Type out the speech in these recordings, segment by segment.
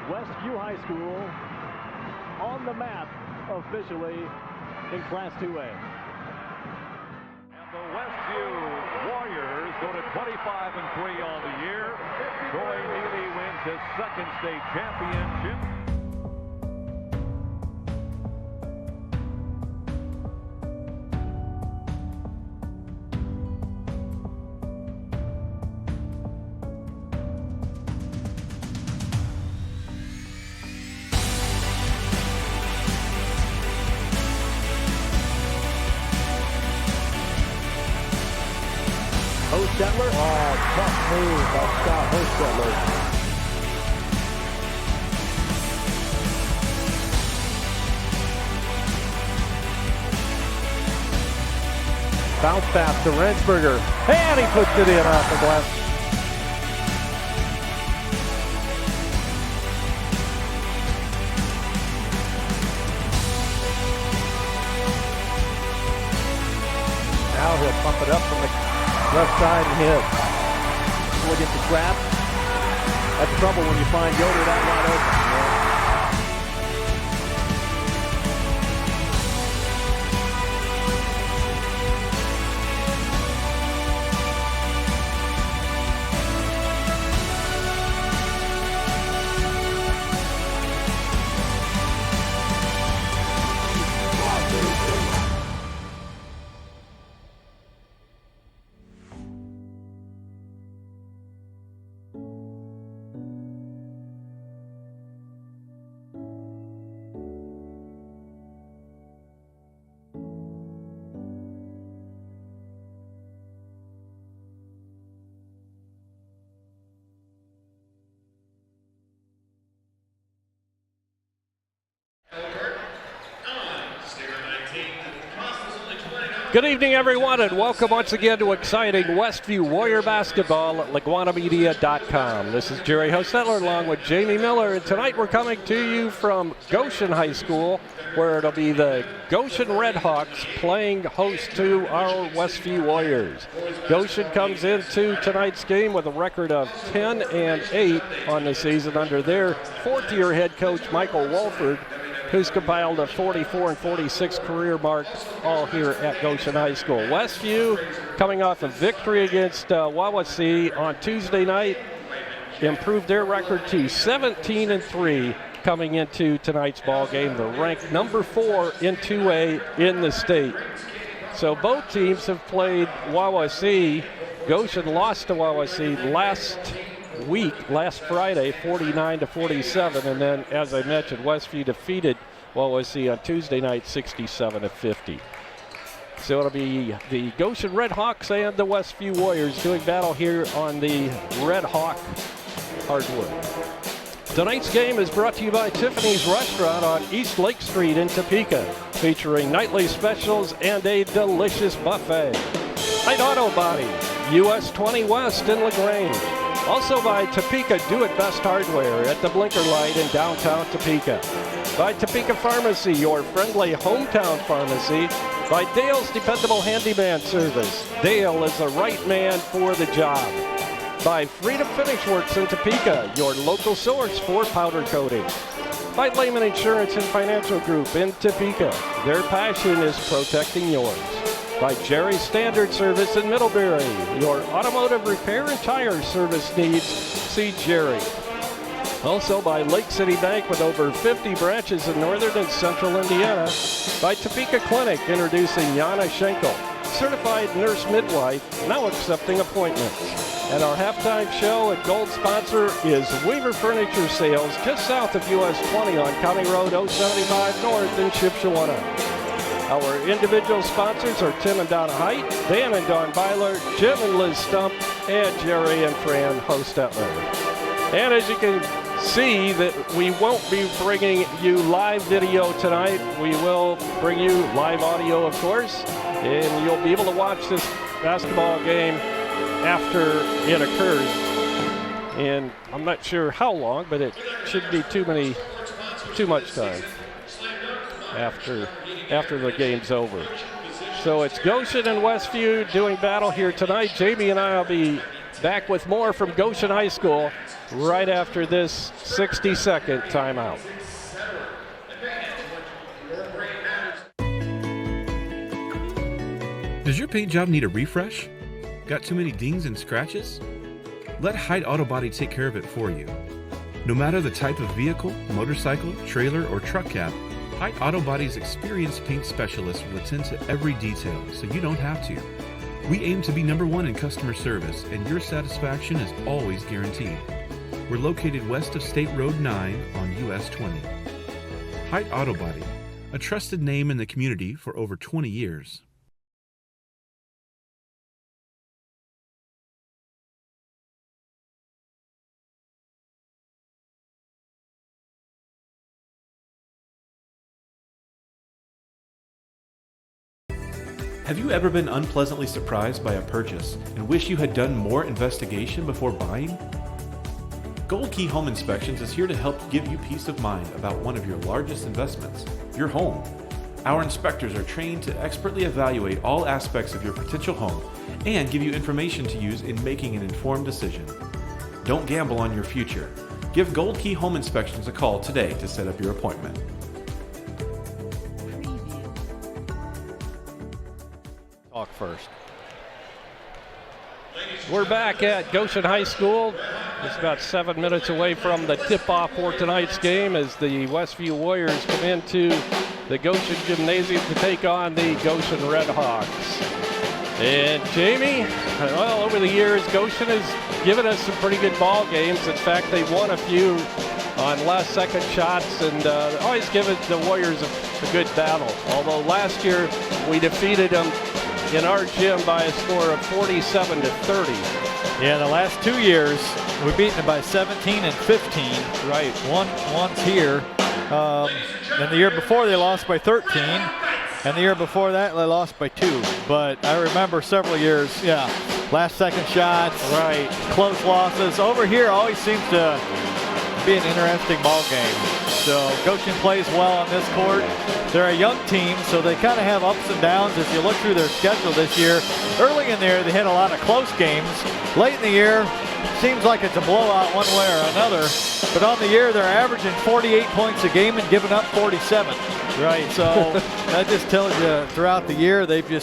Westview High School on the map officially in Class 2A. And the Westview Warriors go to 25-3 on the year. Troy Neely wins his second state championship. Hostetler. Oh, tough move by Scott Hostetler. Bounce pass to Rensberger. And he puts it in off the glass. Now he'll pump it up from the left side and hit. Boy gets the trap. That's trouble when you find Yoder that wide open. Good evening, everyone, and welcome once again to exciting Westview Warrior basketball at LaguanaMedia.com. This is Jerry Hostetler along with Jamie Miller, and tonight we're coming to you from Goshen High School, where it'll be the Goshen Redhawks playing host to our Westview Warriors. Goshen comes into tonight's game with a record of 10-8 on the season under their fourth-year head coach, Michael Wolford, who's compiled a 44-46 career mark all here at Goshen High School. Westview coming off a victory against Wawasee on Tuesday night, improved their record to 17-3 coming into tonight's ball game. They're ranked number 4 in 2A in the state. So both teams have played Wawasee. Goshen lost to Wawasee last Friday, 49-47, and then, as I mentioned, Westview defeated Wawasee on Tuesday night, 67-50. So it'll be the Goshen Redhawks and the Westview Warriors doing battle here on the Red Hawk hardwood. Tonight's game is brought to you by Tiffany's Restaurant on East Lake Street in Topeka, featuring nightly specials and a delicious buffet. Light Auto Body, US 20 West in LaGrange. Also by Topeka Do-It-Best Hardware at the Blinker Light in downtown Topeka. By Topeka Pharmacy, your friendly hometown pharmacy. By Dale's Dependable Handyman Service. Dale is the right man for the job. By Freedom Finish Works in Topeka, your local source for powder coating. By Lehman Insurance and Financial Group in Topeka. Their passion is protecting yours. By Jerry's Standard Service in Middlebury. Your automotive repair and tire service needs, see Jerry. Also by Lake City Bank with over 50 branches in northern and central Indiana. By Topeka Clinic, introducing Yana Schenkel, certified nurse midwife, now accepting appointments. And our halftime show and gold sponsor is Weaver Furniture Sales, just south of US 20 on County Road 075 North in Shipshewana. Our individual sponsors are Tim and Donna Height, Dan and Dawn Byler, Jim and Liz Stump, and Jerry and Fran Hostetler. And as you can see, that we won't be bringing you live video tonight. We will bring you live audio, of course, and you'll be able to watch this basketball game after it occurs. And I'm not sure how long, but it shouldn't be too much time after the game's over. So it's Goshen and Westview doing battle here tonight. Jamie and I will be back with more from Goshen High School right after this 60-second timeout. Does your paint job need a refresh? Got too many dings and scratches? Let Height Auto Body take care of it for you. No matter the type of vehicle, motorcycle, trailer, or truck cab, Height Auto Body's experienced paint specialists will attend to every detail so you don't have to. We aim to be #1 in customer service, and your satisfaction is always guaranteed. We're located west of State Road 9 on US 20. Height Auto Body, a trusted name in the community for over 20 years. Have you ever been unpleasantly surprised by a purchase and wish you had done more investigation before buying? Gold Key Home Inspections is here to help give you peace of mind about one of your largest investments, your home. Our inspectors are trained to expertly evaluate all aspects of your potential home and give you information to use in making an informed decision. Don't gamble on your future. Give Gold Key Home Inspections a call today to set up your appointment. Talk first. We're back at Goshen High School. It's about 7 minutes away from the tip-off for tonight's game as the Westview Warriors come into the Goshen Gymnasium to take on the Goshen Redhawks. And Jamie, well, over the years, Goshen has given us some pretty good ball games. In fact, they've won a few on last-second shots and always given the Warriors a good battle. Although last year we defeated them in our gym by a score of 47-30. Yeah, the last 2 years we've beaten them by 17 and 15. Right. Once here. And the year before they lost by 13. And the year before that they lost by 2. But I remember several years, yeah, last second shots, right, close losses. Over here always seems to be an interesting ball game. So Goshen plays well on this court. They're a young team, so they kind of have ups and downs as you look through their schedule this year. Early in there, they had a lot of close games. Late in the year, seems like it's a blowout one way or another. But on the year, they're averaging 48 points a game and giving up 47. right. So that just tells you throughout the year, they've been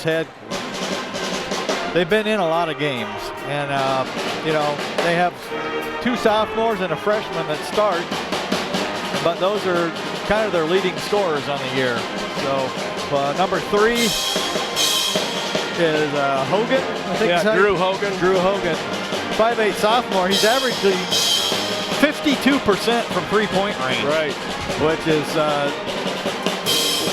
in a lot of games. And, you know, they have 2 sophomores and a freshman that start. But those are kind of their leading scorers on the year. So number 3 is Hogan. I think Drew Hogan. Drew Hogan, 5'8" sophomore. He's averaging 52% from three-point range. Right. Which is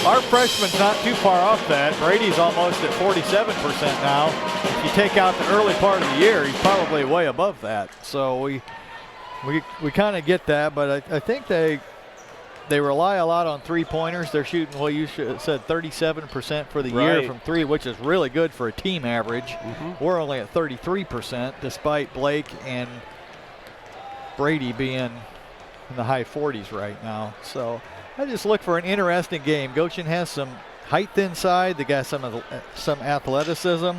our freshman's not too far off that. Brady's almost at 47% now. If you take out the early part of the year, he's probably way above that. So we kind of get that, but I think they rely a lot on three-pointers. They're shooting, well, you said 37% for the year from 3, which is really good for a team average. Mm-hmm. We're only at 33%, despite Blake and Brady being in the high 40s right now. So I just look for an interesting game. Goshen has some height inside. They got some athleticism.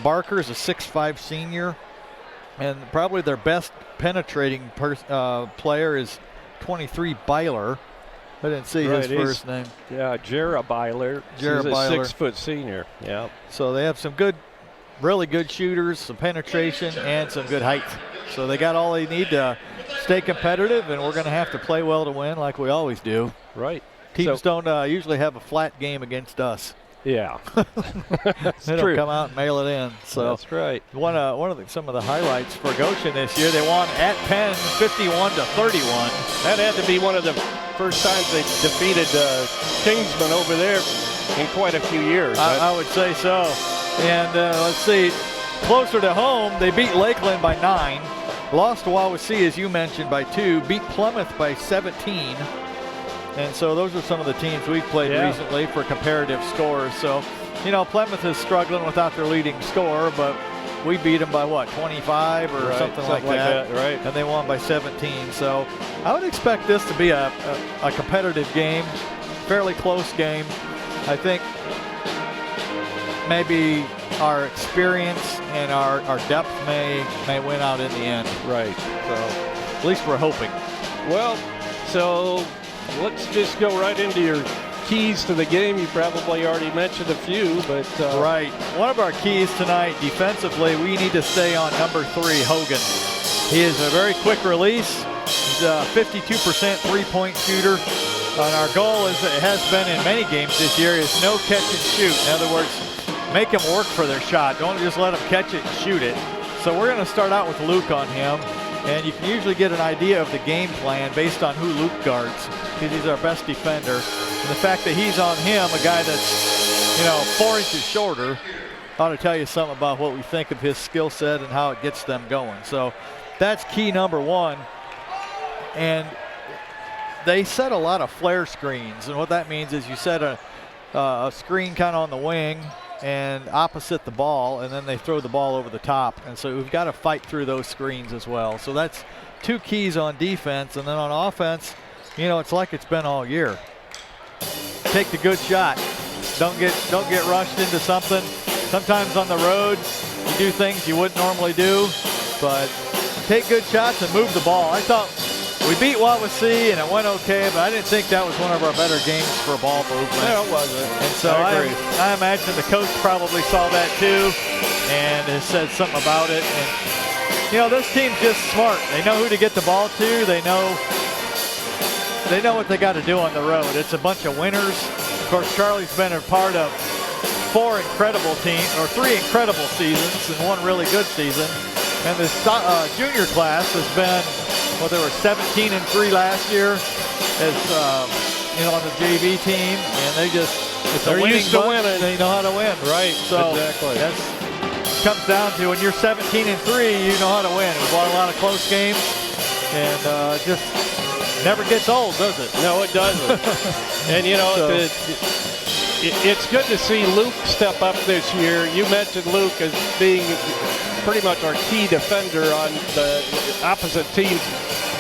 Barker's a 6'5" senior, and probably their best penetrating player is 23 Byler. I didn't see his first name. Yeah, Jarrah Byler. He's a 6-foot senior. Yeah. So they have some really good shooters, some penetration, and some good height. So they got all they need to stay competitive, and we're going to have to play well to win like we always do. Right. Teams don't usually have a flat game against us. Yeah. They don't come out and mail it in. So that's right. Some of the highlights for Goshen this year, they won at Penn 51-31. That had to be one of the first times they defeated Kingsman over there in quite a few years. I would say so. And let's see, closer to home, they beat Lakeland by 9. Lost to Wawasee, as you mentioned, by 2. Beat Plymouth by 17. And so those are some of the teams we've played recently for comparative scores. So, you know, Plymouth is struggling without their leading scorer, but we beat them by, 25 or something like that. Right. And they won by 17. So I would expect this to be a competitive game, fairly close game. I think maybe our experience and our depth may win out in the end. Right. So least we're hoping. Well, so let's just go right into your keys to the game. You probably already mentioned a few, but right. One of our keys tonight defensively, we need to stay on number 3, Hogan. He is a very quick release. He's a 52% three-point shooter. And our goal, as it has been in many games this year, is no catch and shoot. In other words, make them work for their shot. Don't just let them catch it and shoot it. So we're going to start out with Luke on him. And you can usually get an idea of the game plan based on who Luke guards, because he's our best defender. And the fact that he's on him, a guy that's, 4 inches shorter, ought to tell you something about what we think of his skill set and how it gets them going. So that's key number 1. And they set a lot of flare screens. And what that means is you set a screen kind of on the wing and opposite the ball, and then they throw the ball over the top. And so we've got to fight through those screens as well. So that's 2 keys on defense. And then on offense, it's like it's been all year. Take the good shot. Don't get rushed into something. Sometimes on the road, you do things you wouldn't normally do, but take good shots and move the ball. I thought we beat Wawasee and it went okay, but I didn't think that was one of our better games for ball movement. No, it wasn't. And so I imagine the coach probably saw that too and has said something about it. And this team's just smart. They know who to get the ball to. They know what they got to do on the road. It's a bunch of winners. Of course, Charlie's been a part of 3 incredible seasons and 1 really good season. And this junior class has been, they were 17-3 last year as on the JV team, and they're used to winning. They know how to win. Right. So exactly. That comes down to when you're 17-3, you know how to win. We've won a lot of close games, and just never gets old, does it? No, it doesn't. And it's good to see Luke step up this year. You mentioned Luke as being pretty much our key defender on the opposite team's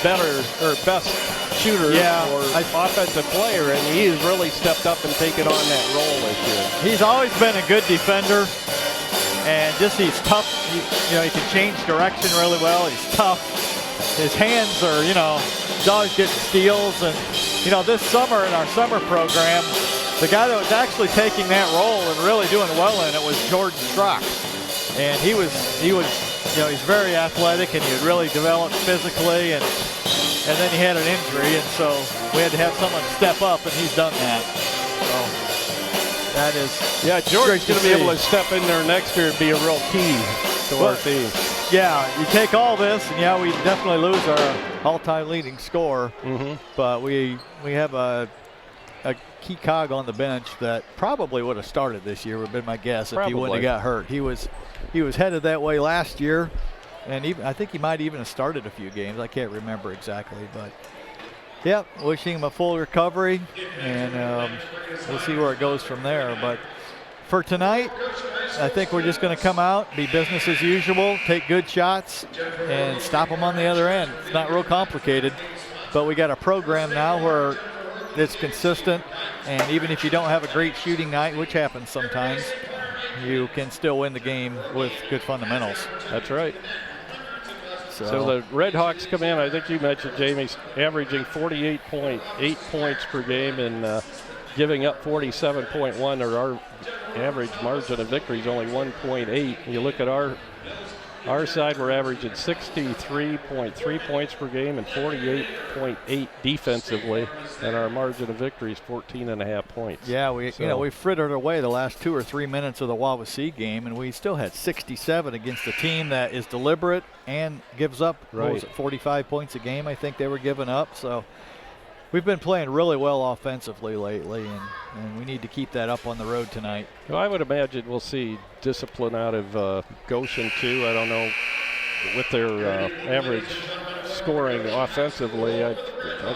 best shooter or offensive player, and he has really stepped up and taken on that role this year. He's always been a good defender, and he's tough. He can change direction really well. He's tough. His hands are, he's always getting steals. And, this summer in our summer program, the guy that was actually taking that role and really doing well in it was Jordan Strock. And he was, he's very athletic, and he had really developed physically, and then he had an injury, and so we had to have someone step up, and he's done that. So that is Jordan's going to be able to step in there next year and be a real key to our team. Yeah, you take all this, and we definitely lose our all-time leading scorer, but we have a key cog on the bench that probably would have started this year, would have been my guess, if he wouldn't have got hurt. He was headed that way last year, and I think he might even have started a few games. I can't remember exactly, but wishing him a full recovery, and we'll see where it goes from there. But for tonight, I think we're just going to come out, be business as usual, take good shots, and stop them on the other end. It's not real complicated, but we got a program now where it's consistent, and even if you don't have a great shooting night, which happens sometimes, you can still win the game with good fundamentals. That's right. So the Red Hawks come in, I think you mentioned, Jamie, averaging 48.8 points per game and giving up 47.1, or our average margin of victory is only 1.8. You look at our side, we're averaging 63.3 points per game and 48.8 defensively, and our margin of victory is 14.5 points. Yeah, we frittered away the last 2 or 3 minutes of the Wawasee game, and we still had 67 against a team that is deliberate and gives up 45 points a game. I think they were giving up. So we've been playing really well offensively lately, and we need to keep that up on the road tonight. Well, I would imagine we'll see discipline out of Goshen too. I don't know, with their average scoring offensively, I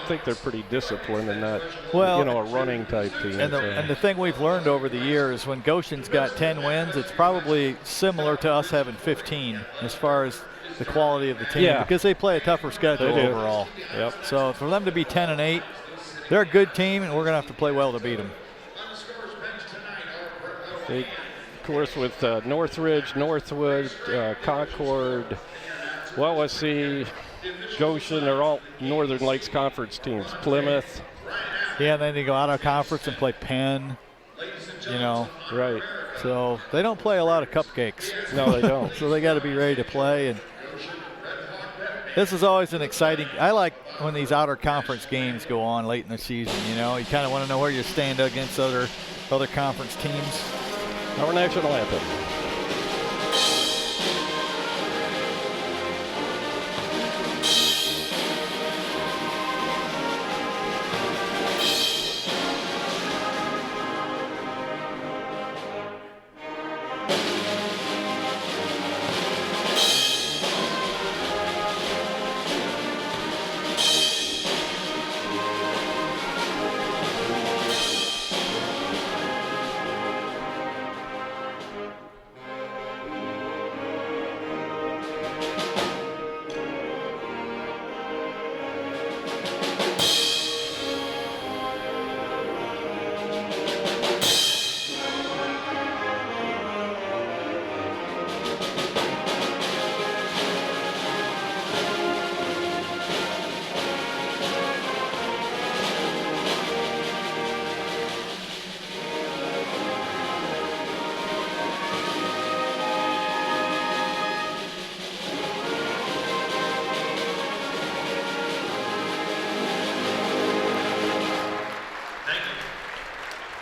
think they're pretty disciplined and not, a running type team. And the thing we've learned over the years, when Goshen's got 10 wins, it's probably similar to us having 15 as far as the quality of the team, because they play a tougher schedule overall. Yep. So for them to be 10-8, they're a good team, and we're going to have to play well to beat them. Of course, with Northridge, Northwood, Concord, Wawasee, Goshen, they're all Northern Lakes Conference teams. Plymouth. Yeah, and then they go out of conference and play Penn, you know. Right. So they don't play a lot of cupcakes. No, they don't. So they got to be ready to play. And this is always an exciting. I like when these outer conference games go on late in the season. You know, you kind of want to know where you stand against other conference teams. Our national anthem.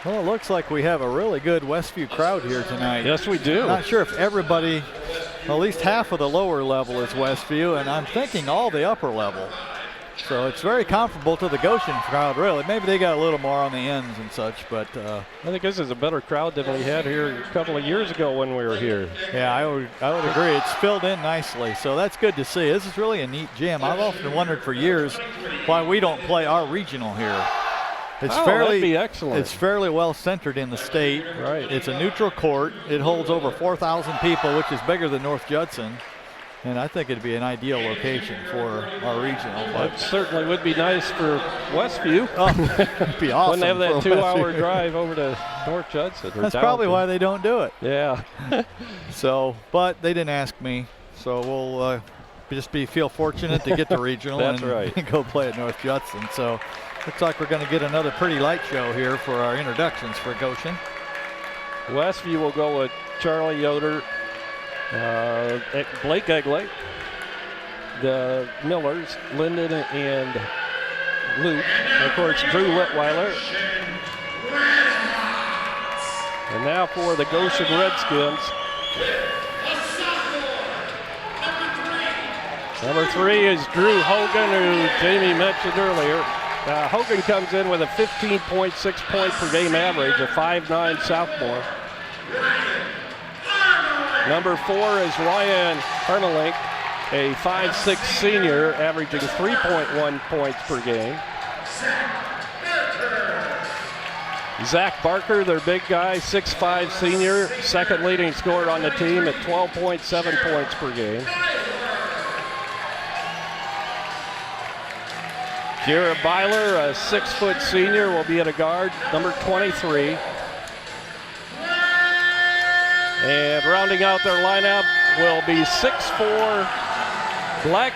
Well, it looks like we have a really good Westview crowd here tonight. Yes, we do. Not sure if everybody, at least half of the lower level is Westview, and I'm thinking all the upper level. So it's very comparable to the Goshen crowd, really. Maybe they got a little more on the ends and such, but I think this is a better crowd than we had here a couple of years ago when we were here. Yeah, I would agree. It's filled in nicely, so that's good to see. This is really a neat gym. I've often wondered for years why we don't play our regional here. It's that'd be excellent. It's fairly well centered in the state. Right. It's a neutral court. It holds over 4,000 people, which is bigger than North Judson. And I think it'd be an ideal location for our regional. It certainly would be nice for Westview. It'd be awesome. When they have that for 2-hour Westview. drive over to North Judson. That's probably why they don't do it. Yeah. So, but they didn't ask me. So we'll just feel fortunate to get the regional That's and right. go play at North Judson. So looks like we're going to get another pretty light show here for our introductions for Goshen. Westview will go with Charlie Yoder, Blake Egley, the Millers, Linden and Luke, and of course Drew Litweiler. And now for the Goshen Redskins. Number 3 is Drew Hogan, who Jamie mentioned earlier. Hogan comes in with a 15.6 point per game average, a 5'9" sophomore. Number 4 is Ryan Harmelink, a 5'6" senior, averaging 3.1 points per game. Zach Barker, their big guy, 6'5" senior, second leading scorer on the team at 12.7 points per game. Jared Byler, a 6-foot senior, will be at a guard, number 23. And rounding out their lineup will be 6'4" Black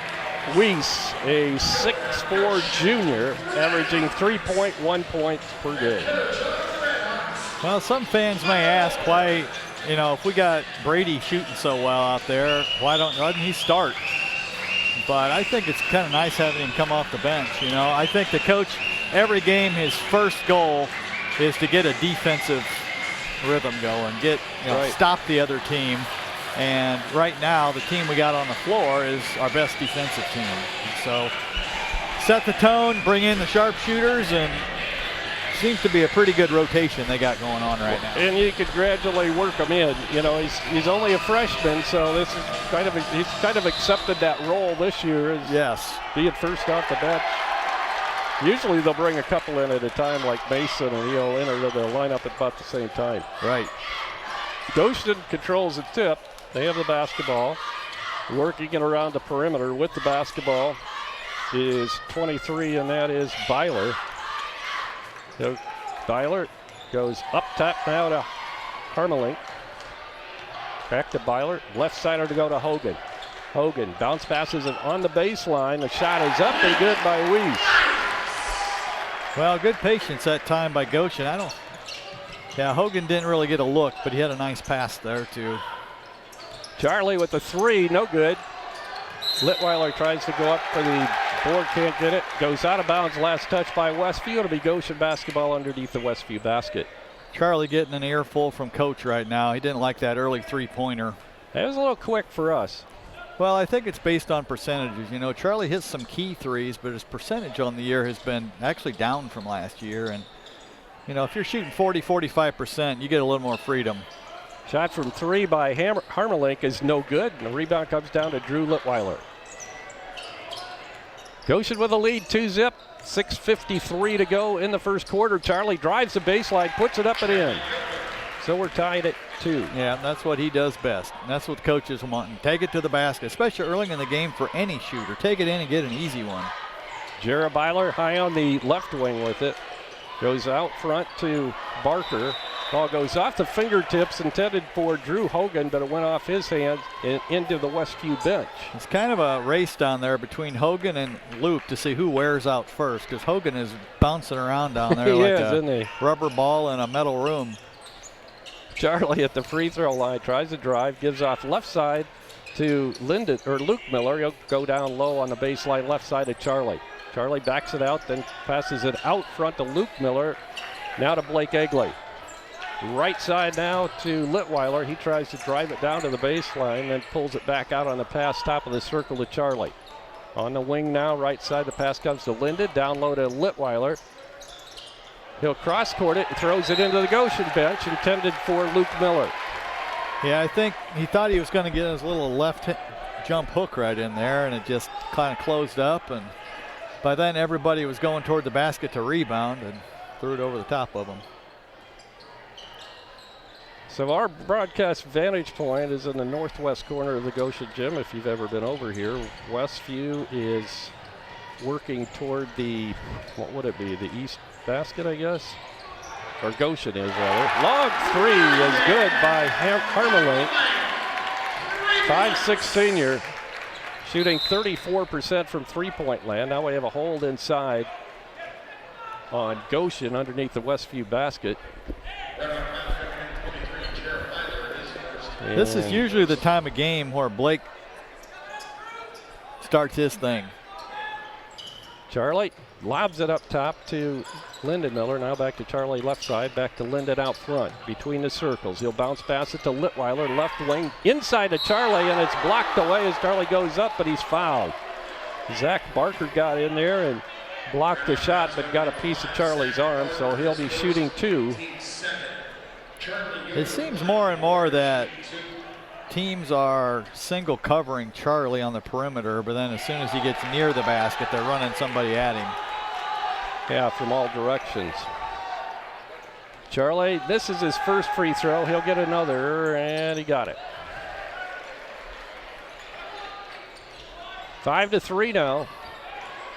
Weiss, a 6'4" junior, averaging 3.1 points per game. Well, some fans may ask why, if we got Brady shooting so well out there, why doesn't he start? But I think it's kind of nice having him come off the bench. I think the coach, every game, his first goal is to get a defensive rhythm going, stop the other team. And right now, the team we got on the floor is our best defensive team. So set the tone, bring in the sharpshooters, and seems to be a pretty good rotation they got going on right now. And you could gradually work him in. He's only a freshman, so this is he's kind of accepted that role this year as being first off the bench. Usually they'll bring a couple in at a time, like Mason, and he'll enter the lineup at about the same time. Right. Goshen controls the tip. They have the basketball. Working it around the perimeter with the basketball is 23, and that is Byler. So Byler goes up top now to Harmelink. Back to Byler. Left sider to go to Hogan. Hogan bounce passes it on the baseline. The shot is up and good by Weiss. Well, good patience that time by Goshen. Hogan didn't really get a look, but he had a nice pass there too. Charlie with the three, no good. Litweiler tries to go up for the board, can't get it. Goes out of bounds, last touch by Westview. It'll be Goshen basketball underneath the Westview basket. Charlie getting an earful from Coach right now. He didn't like that early three-pointer. It was a little quick for us. Well, I think it's based on percentages. You know, Charlie hits some key threes, but his percentage on the year has been actually down from last year. And, you know, if you're shooting 40-45%, you get a little more freedom. Shot from three by Harmelink is no good, and the rebound comes down to Drew Litweiler. Goshen with a lead, 2-zip, 6:53 to go in the first quarter. Charlie drives the baseline, puts it up and in. So we're tied at 2. Yeah, that's what he does best. And that's what coaches want. Take it to the basket, especially early in the game for any shooter. Take it in and get an easy one. Jared Byler high on the left wing with it. Goes out front to Barker. Ball goes off the fingertips, intended for Drew Hogan, but it went off his hands and into the Westview bench. It's kind of a race down there between Hogan and Luke to see who wears out first, because Hogan is bouncing around down there like a rubber ball in a metal room. Charlie at the free throw line tries to drive, gives off left side to Luke Miller. He'll go down low on the baseline left side of Charlie. Charlie backs it out, then passes it out front to Luke Miller. Now to Blake Egley. Right side now to Litweiler. He tries to drive it down to the baseline, then pulls it back out on the pass, top of the circle to Charlie. On the wing now, right side, the pass comes to Linden. Down low to Litweiler. He'll cross-court it and throws it into the Goshen bench, intended for Luke Miller. Yeah, I think he thought he was going to get his little left jump hook right in there, and it just kind of closed up. And by then, everybody was going toward the basket to rebound and threw it over the top of him. So our broadcast vantage point is in the northwest corner of the Goshen gym. If you've ever been over here, Westview is working toward the, what would it be, the east basket, I guess? Or Goshen is, rather. Long three is good by Harmelink. 5'6" senior, shooting 34% from three-point land. Now we have a hold inside on Goshen underneath the Westview basket. This is usually the time of game where Blake starts his thing. Charlie lobs it up top to Linden Miller. Now back to Charlie left side, back to Linden out front between the circles. He'll bounce pass it to Litweiler, left wing inside to Charlie, and it's blocked away as Charlie goes up, but he's fouled. Zach Barker got in there and blocked the shot, but got a piece of Charlie's arm, so he'll be shooting 2. It seems more and more that teams are single covering Charlie on the perimeter, but then as soon as he gets near the basket, they're running somebody at him. Yeah, from all directions. Charlie, this is his first free throw. He'll get another, and he got it. 5-3 now.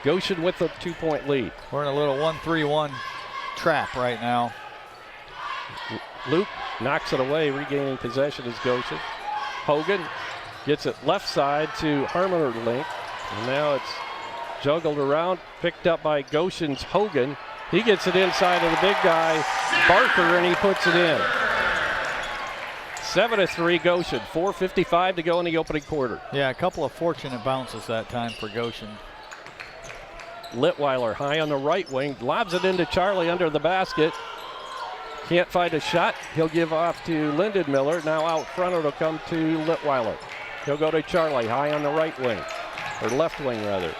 Goshen with a 2-point lead. We're in a little 1-3-1 trap right now. Luke knocks it away, regaining possession is Goshen. Hogan gets it left side to Harmelink, and now it's juggled around, picked up by Goshen's Hogan. He gets it inside of the big guy, Barker, and he puts it in. 7-3 Goshen, 4:55 to go in the opening quarter. Yeah, a couple of fortunate bounces that time for Goshen. Litweiler high on the right wing, lobs it into Charlie under the basket. Can't find a shot. He'll give off to Linden Miller. Now out front it'll come to Litweiler. He'll go to Charlie high on the right wing, or left wing rather.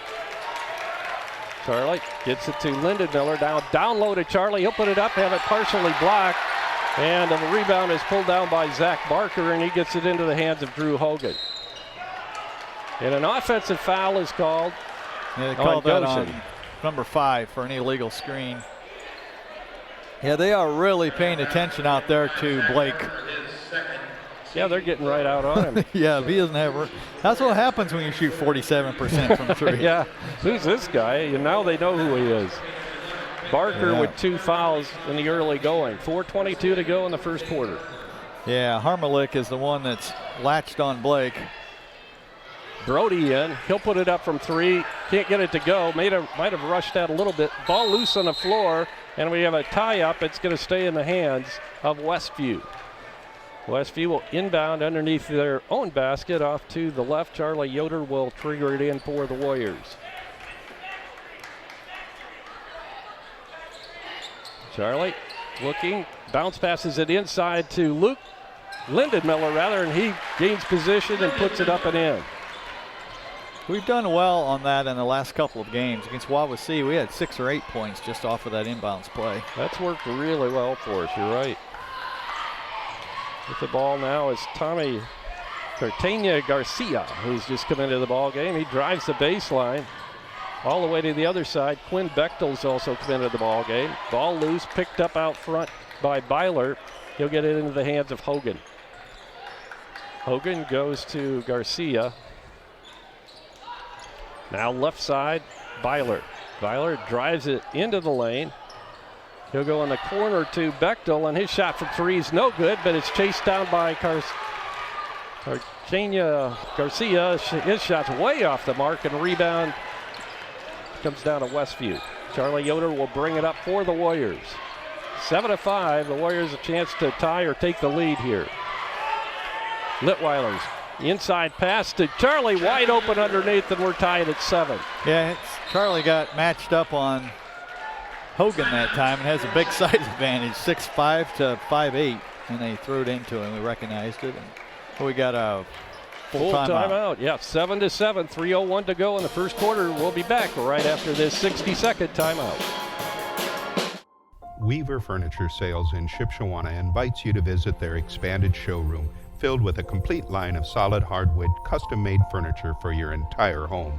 Charlie gets it to Linden Miller. Now down low to Charlie. He'll put it up, have it partially blocked. And the rebound is pulled down by Zach Barker, and he gets it into the hands of Drew Hogan. And an offensive foul is called. Yeah, they called that on number 5 for an illegal screen. Yeah, they are really paying attention out there to Blake. Yeah, they're getting right out on him. Yeah, if he doesn't have. That's what happens when you shoot 47% from 3. Yeah, who's this guy? And now they know who he is. Barker with 2 fouls in the early going. 4:22 to go in the first quarter. Yeah, Harmelink is the one that's latched on Blake. Brody in. He'll put it up from 3. Can't get it to go. Might have rushed that a little bit. Ball loose on the floor, and we have a tie-up. It's going to stay in the hands of Westview. Westview will inbound underneath their own basket off to the left. Charlie Yoder will trigger it in for the Warriors. Charlie looking, bounce passes it inside to Luke Lindenmiller rather, and he gains position and puts it up and in. We've done well on that in the last couple of games. Against Wawasee, we had 6 or 8 points just off of that inbounds play. That's worked really well for us, you're right. With the ball now is Tommy Cartagena Garcia, who's just come into the ball game. He drives the baseline all the way to the other side. Quinn Bechtel's also come into the ball game. Ball loose, picked up out front by Byler. He'll get it into the hands of Hogan. Hogan goes to Garcia. Now left side, Byler. Byler drives it into the lane. He'll go in the corner to Bechtel, and his shot from 3 is no good, but it's chased down by Cartagena Garcia. His shot's way off the mark, and rebound comes down to Westview. Charlie Yoder will bring it up for the Warriors. 7-5, the Warriors a chance to tie or take the lead here. Litweiler's inside pass to Charlie, wide open underneath, and we're tied at 7. Yeah, Charlie got matched up on Hogan that time and has a big size advantage, 6'5" to 5'8", and they threw it into him. We recognized it, and we got a full timeout. Yeah, 7-7, 3:01 to go in the first quarter. We'll be back right after this 60-second timeout. Weaver Furniture Sales in Shipshewana invites you to visit their expanded showroom filled with a complete line of solid hardwood custom-made furniture for your entire home.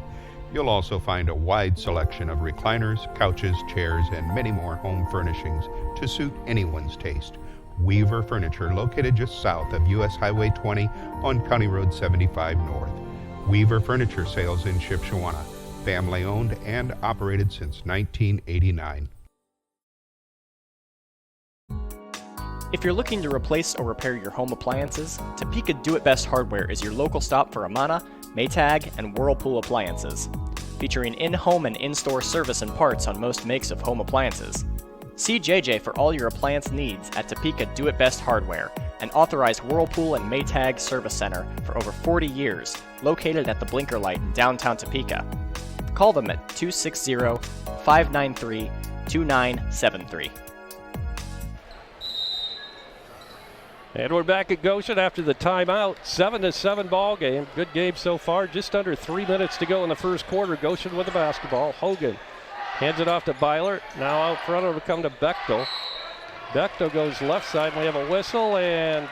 You'll also find a wide selection of recliners, couches, chairs, and many more home furnishings to suit anyone's taste. Weaver Furniture, located just south of US Highway 20 on County Road 75 North. Weaver Furniture Sales in Shipshewana, family owned and operated since 1989. If you're looking to replace or repair your home appliances, Topeka Do-It-Best Hardware is your local stop for Amana, Maytag, and Whirlpool appliances. Featuring in-home and in-store service and parts on most makes of home appliances. See JJ for all your appliance needs at Topeka Do-It-Best Hardware, an authorized Whirlpool and Maytag service center for over 40 years, located at the Blinker Light in downtown Topeka. Call them at 260-593-2973. And we're back at Goshen after the timeout. 7-7 ball game. Good game so far. Just under 3 minutes to go in the first quarter. Goshen with the basketball. Hogan hands it off to Byler. Now out front it'll come to Bechtel. Bechtel goes left side. We have a whistle and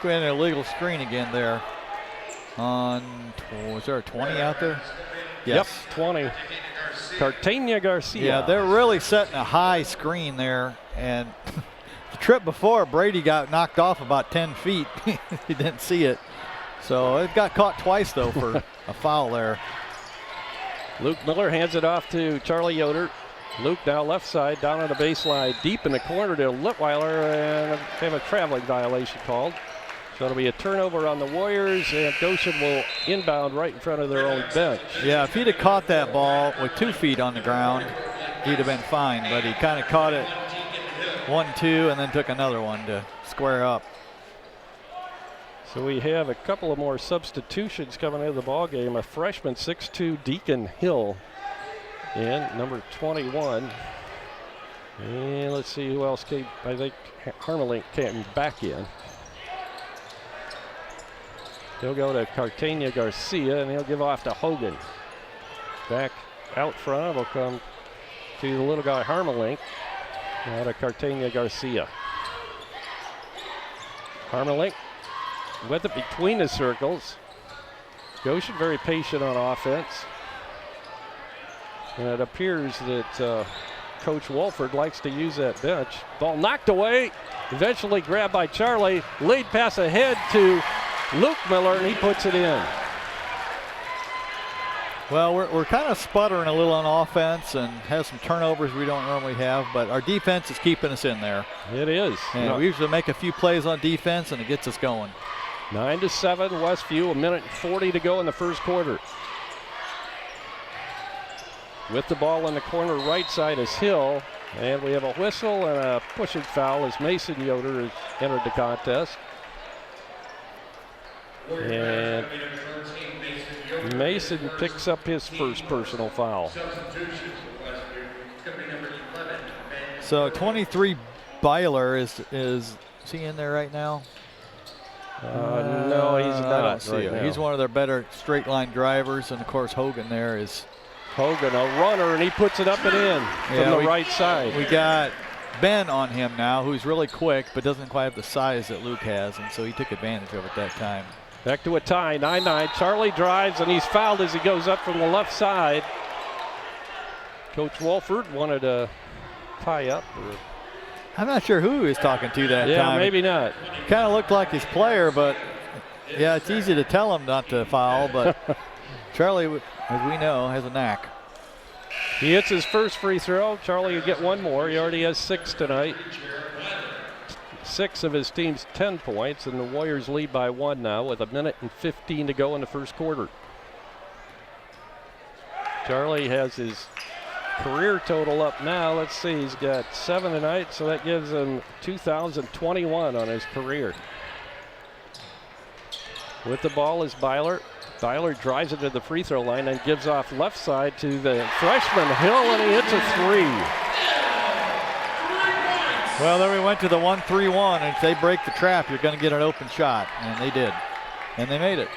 an illegal screen again there. Was there a 20 out there? Yes. Yep, 20. Cartagena Garcia. Yeah, they're really setting a high screen there, and the trip before, Brady got knocked off about 10 feet. He didn't see it. So it got caught twice, though, for a foul there. Luke Miller hands it off to Charlie Yoder. Luke now left side, down on the baseline, deep in the corner to Litweiler, and they have a traveling violation called. So it'll be a turnover on the Warriors, and Goshen will inbound right in front of their own bench. Yeah, if he'd have caught that ball with 2 feet on the ground, he'd have been fine, but he kind of caught it 1-2 and then took another one to square up. So we have a couple of more substitutions coming into the ball game. A freshman, 6'2", Deacon Hill in, number 21. And let's see who else came. I think Harmelink came back in. He'll go to Cartagena Garcia, and he'll give off to Hogan. Back out front will come to the little guy Harmelink. Now to Cartagena Garcia. Harmelink with it between the circles. Goshen very patient on offense. And it appears that Coach Wolford likes to use that bench. Ball knocked away, eventually grabbed by Charlie. Lead pass ahead to Luke Miller, and he puts it in. Well, we're kind of sputtering a little on offense and have some turnovers we don't normally have, but our defense is keeping us in there. It is. And we usually make a few plays on defense, and it gets us going. 9-7 Westview, a minute and 40 to go in the first quarter. With the ball in the corner right side is Hill. And we have a whistle and a pushing foul as Mason Yoder has entered the contest. And Mason picks up his first personal foul. So 23 Byler is he in there right now? No, he's not. I don't see him. Now. He's one of their better straight line drivers, and of course Hogan there is. Hogan, a runner, and he puts it up and in from the right side. We got Ben on him now, who's really quick, but doesn't quite have the size that Luke has, and so he took advantage of it that time. Back to a tie, 9-9. Charlie drives, and he's fouled as he goes up from the left side. Coach Wolford wanted to tie up. I'm not sure who he was talking to that time. Yeah, maybe not. Kind of looked like his player, but yeah, it's easy to tell him not to foul, but Charlie, as we know, has a knack. He hits his first free throw. Charlie will get one more. He already has 6 tonight. 6 of his team's 10 points, and the Warriors lead by 1 now with a minute and 15 to go in the first quarter. Charlie has his career total up now. Let's see, he's got 7 tonight, so that gives him 2,021 on his career. With the ball is Byler. Byler drives it to the free throw line and gives off left side to the freshman Hill, and he hits a 3. Well, then we went to the 1-3-1, and if they break the trap, you're going to get an open shot, and they did, and they made it.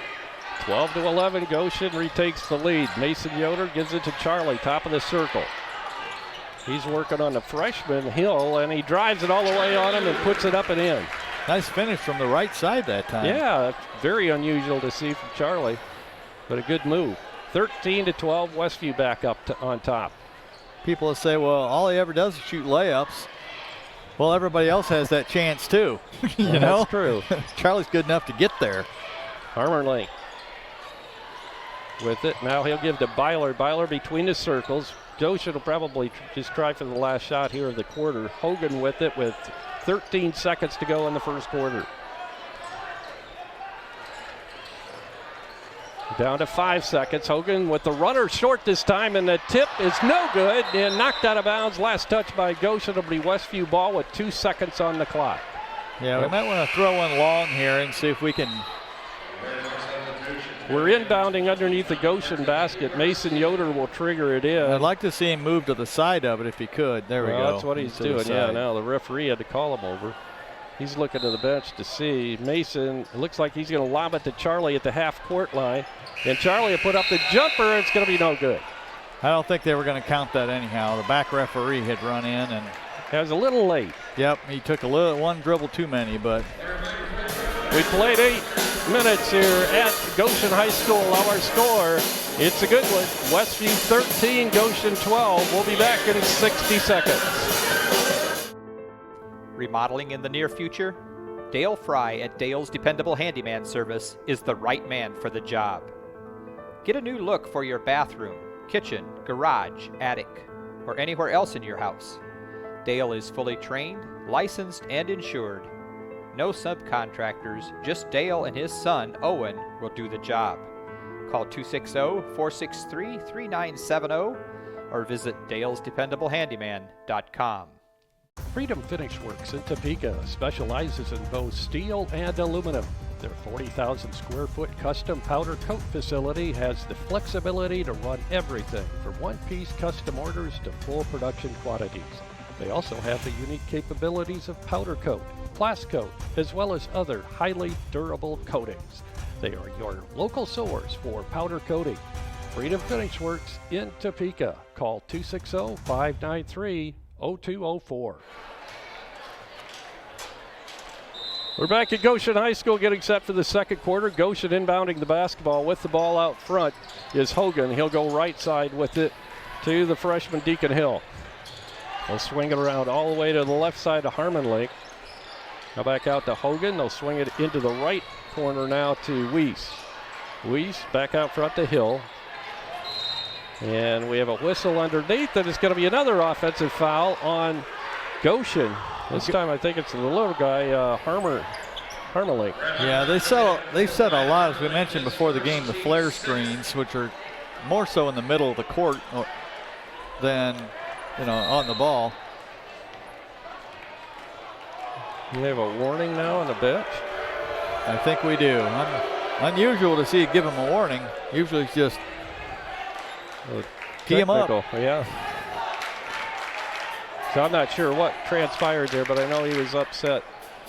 12-11, Goshen retakes the lead. Mason Yoder gives it to Charlie, top of the circle. He's working on the freshman Hill, and he drives it all the way on him and puts it up and in. Nice finish from the right side that time. Yeah, very unusual to see from Charlie, but a good move. 13-12, Westview back up on top. People will say, well, all he ever does is shoot layups. Well, everybody else has that chance too. you know? That's true. Charlie's good enough to get there. Harmerlink with it. Now he'll give to Byler. Byler between the circles. Goshen will probably just try for the last shot here of the quarter. Hogan with it with 13 seconds to go in the first quarter. Down to 5 seconds. Hogan with the runner short this time, and the tip is no good and knocked out of bounds. Last touch by Goshen. It'll be Westview ball with 2 seconds on the clock. Yeah, we might want to throw one long here and see if we can. We're inbounding underneath the Goshen basket. Mason Yoder will trigger it in. I'd like to see him move to the side of it if he could. There we go. That's what he's doing. Yeah, now the referee had to call him over. He's looking to the bench to see. Mason, it looks like he's going to lob it to Charlie at the half-court line. And Charlie will put up the jumper. It's going to be no good. I don't think they were going to count that anyhow. The back referee had run in and. That was a little late. Yep, he took one dribble too many, but. We played 8 minutes here at Goshen High School. Our score, it's a good one. Westview 13, Goshen 12. We'll be back in 60 seconds. Remodeling in the near future? Dale Fry at Dale's Dependable Handyman Service is the right man for the job. Get a new look for your bathroom, kitchen, garage, attic, or anywhere else in your house. Dale is fully trained, licensed, and insured. No subcontractors, just Dale and his son, Owen, will do the job. Call 260-463-3970 or visit dalesdependablehandyman.com. Freedom Finish Works in Topeka specializes in both steel and aluminum. Their 40,000 square foot custom powder coat facility has the flexibility to run everything from one-piece custom orders to full production quantities. They also have the unique capabilities of powder coat, blast coat, as well as other highly durable coatings. They are your local source for powder coating. Freedom Finish Works in Topeka. Call 260-593-0204. We're back at Goshen High School getting set for the second quarter. Goshen inbounding the basketball with the ball out front is Hogan. He'll go right side with it to the freshman Deacon Hill. They'll swing it around all the way to the left side of Harmon-Lake. Now back out to Hogan. They'll swing it into the right corner now to Weiss. Weiss back out front to Hill. And we have a whistle underneath, and it's going to be another offensive foul on Goshen. This time I think it's the little guy, Harmelink. Yeah, they've set a lot, as we mentioned before the game, the flare screens, which are more so in the middle of the court than, on the ball. We have a warning now on the bench. I think we do. Unusual to see give him a warning. Usually it's just tee him up. Yeah. So I'm not sure what transpired there, but I know he was upset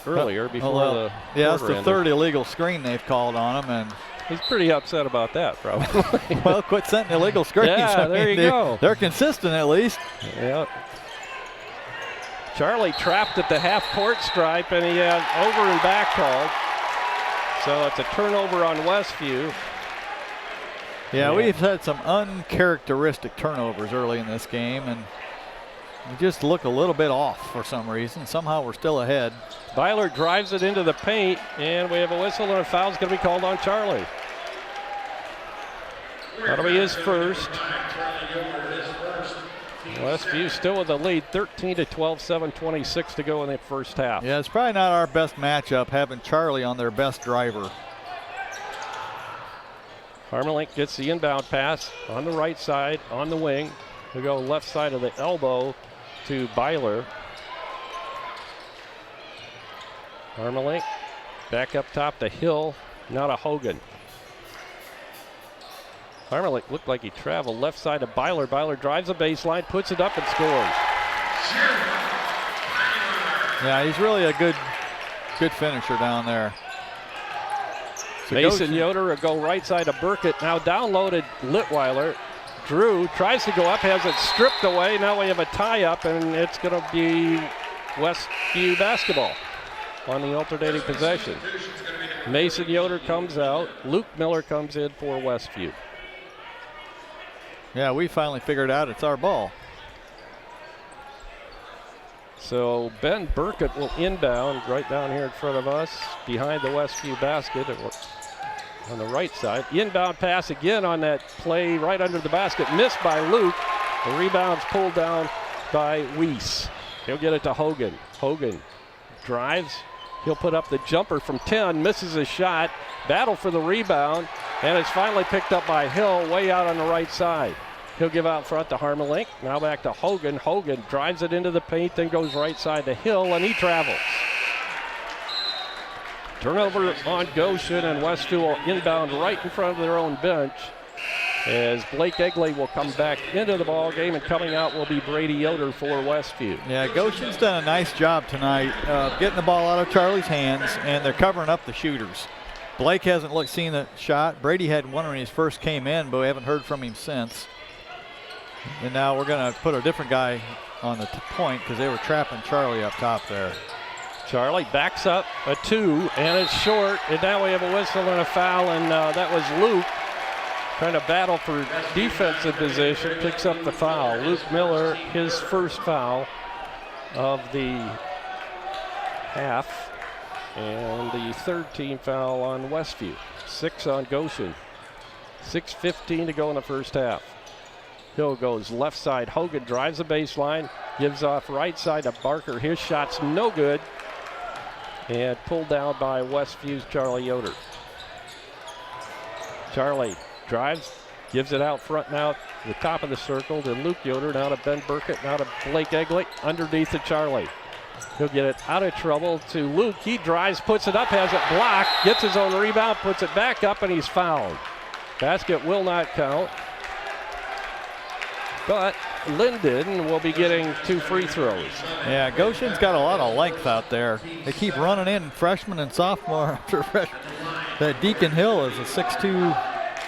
earlier before the yeah, that's quarter the ended. third illegal screen they've called on him, and He's pretty upset about that, probably. well, quit setting illegal screens. Yeah, there you go. They're consistent at least. Yep. Charlie trapped at the half-court stripe, and he had over and back called. So it's a turnover on Westview. Yeah, we've had some uncharacteristic turnovers early in this game, and we just look a little bit off for some reason. Somehow we're still ahead. Byler drives it into the paint, and we have a whistle, and a foul's going to be called on Charlie. That'll be his first. Westview still with the lead, 13-12, 7:26 to go in the first half. Yeah, it's probably not our best matchup having Charlie on their best driver. Harmelink gets the inbound pass on the right side, on the wing. He'll go left side of the elbow to Byler. Harmelink back up top to Hill, now to Hogan. Harmelink looked like he traveled left side to Byler. Byler drives the baseline, puts it up and scores. Yeah, he's really a good finisher down there. So Mason Yoder will go right side to Burkett. Now downloaded Litweiler. Drew tries to go up, has it stripped away. Now we have a tie-up, and it's going to be Westview basketball on the alternating possession. Mason Yoder comes out. Luke Miller comes in for Westview. Yeah, we finally figured out it's our ball. So Ben Burkett will inbound right down here in front of us, behind the Westview basket on the right side. Inbound pass again on that play right under the basket, missed by Luke. The rebound's pulled down by Weiss. He'll get it to Hogan. Hogan drives. He'll put up the jumper from 10, misses a shot. Battle for the rebound, and it's finally picked up by Hill way out on the right side. He'll give out front to Harmelink. Now back to Hogan. Hogan drives it into the paint, then goes right side to Hill, and he travels. Turnover on Goshen, and Westview will inbound right in front of their own bench as Blake Egley will come back into the ball game, and coming out will be Brady Yoder for Westview. Yeah, Goshen's done a nice job tonight getting the ball out of Charlie's hands, and they're covering up the shooters. Blake hasn't seen the shot. Brady had one when he first came in, but we haven't heard from him since. And now we're going to put a different guy on the point because they were trapping Charlie up top there. Charlie backs up a 2, and it's short. And now we have a whistle and a foul, and that was Luke trying to battle for defensive position. Picks up the foul. Luke Miller, his first foul of the half, and the third team foul on Westview. 6 on Goshen. 6:15 to go in the first half. Hill goes left side. Hogan drives the baseline, gives off right side to Barker. His shot's no good, and pulled down by Westview's Charlie Yoder. Charlie drives, gives it out front now to the top of the circle to Luke Yoder, now to Ben Burkett, now to Blake Egley, underneath to Charlie. He'll get it out of trouble to Luke. He drives, puts it up, has it blocked, gets his own rebound, puts it back up, and he's fouled. Basket will not count. But Linden will be getting 2 free throws. Yeah, Goshen's got a lot of length out there. They keep running in freshmen and sophomore after freshman. That Deacon Hill is a 6'2"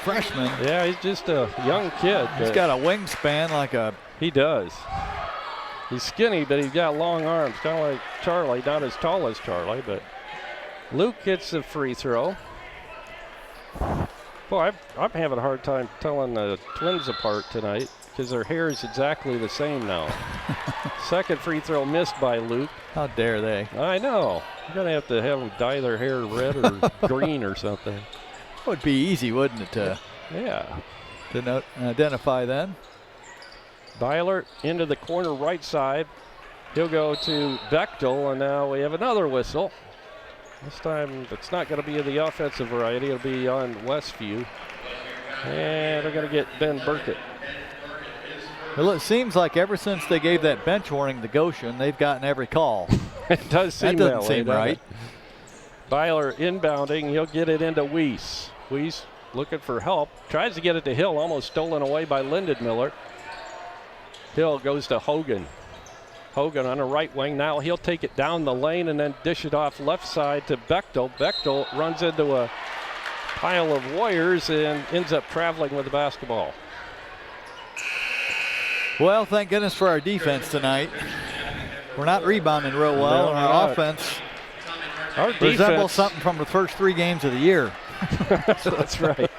freshman. Yeah, he's just a young kid. He's got a wingspan like a... He does. He's skinny, but he's got long arms, kind of like Charlie. Not as tall as Charlie, but Luke gets the free throw. Boy, I'm having a hard time telling the twins apart tonight, because their hair is exactly the same now. Second free throw missed by Luke. How dare they? I know. You're going to have them dye their hair red or green or something. It would be easy, wouldn't it, to identify then? Byler into the corner right side. He'll go to Bechtel, and now we have another whistle. This time it's not going to be in the offensive variety. It'll be on Westview. And they're going to get Ben Burkett. Well, it seems like ever since they gave that bench warning to Goshen, they've gotten every call. It does seem that doesn't that way, seem right. Byler inbounding. He'll get it into Weiss. Weiss looking for help. Tries to get it to Hill. Almost stolen away by Lindenmiller. Hill goes to Hogan. Hogan on the right wing. Now he'll take it down the lane and then dish it off left side to Bechtel. Bechtel runs into a pile of Warriors and ends up traveling with the basketball. Well, thank goodness for our defense tonight. We're not rebounding real well, No, and our offense resembles something from the first 3 games of the year. That's right.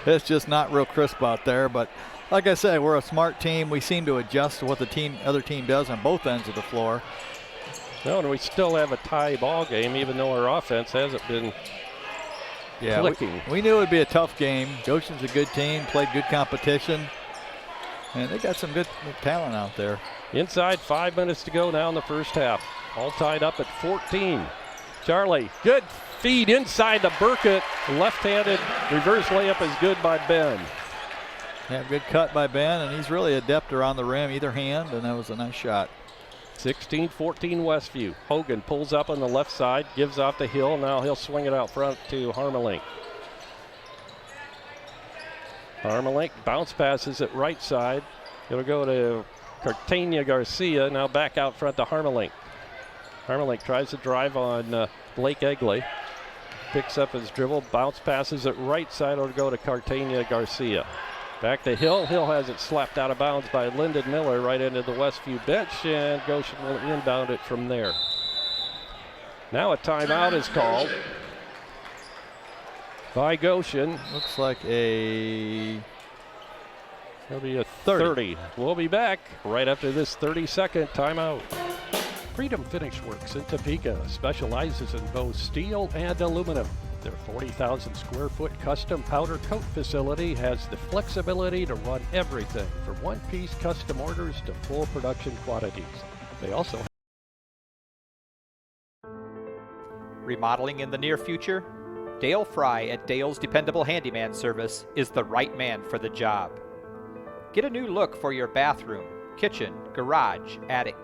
It's just not real crisp out there, but like I said, we're a smart team. We seem to adjust to what the other team does on both ends of the floor. No, and we still have a tie ball game, even though our offense hasn't been clicking. We knew it would be a tough game. Goshen's a good team, played good competition, and they got some good talent out there. Inside 5 minutes to go now in the first half. All tied up at 14. Charlie, good feed inside to Burkett. Left-handed reverse layup is good by Ben. Yeah, good cut by Ben, and he's really adept around the rim, either hand, and that was a nice shot. 16-14 Westview. Hogan pulls up on the left side, gives off to Hill. Now he'll swing it out front to Harmelink. Harmelink bounce passes it right side. It'll go to Cartagena Garcia. Now back out front to Harmelink. Harmelink tries to drive on Blake Egley. Picks up his dribble, bounce passes it right side. It'll go to Cartagena Garcia. Back to Hill. Hill has it slapped out of bounds by Lyndon Miller right into the Westview bench, and Goshen will inbound it from there. Now a timeout is called by Goshen. Looks like it'll be a 30. We'll be back right after this 30-second timeout. Freedom Finish Works in Topeka specializes in both steel and aluminum. Their 40,000 square foot custom powder coat facility has the flexibility to run everything from one-piece custom orders to full production quantities. They also have Remodeling in the near future? Dale Fry at Dale's Dependable Handyman Service is the right man for the job. Get a new look for your bathroom, kitchen, garage, attic,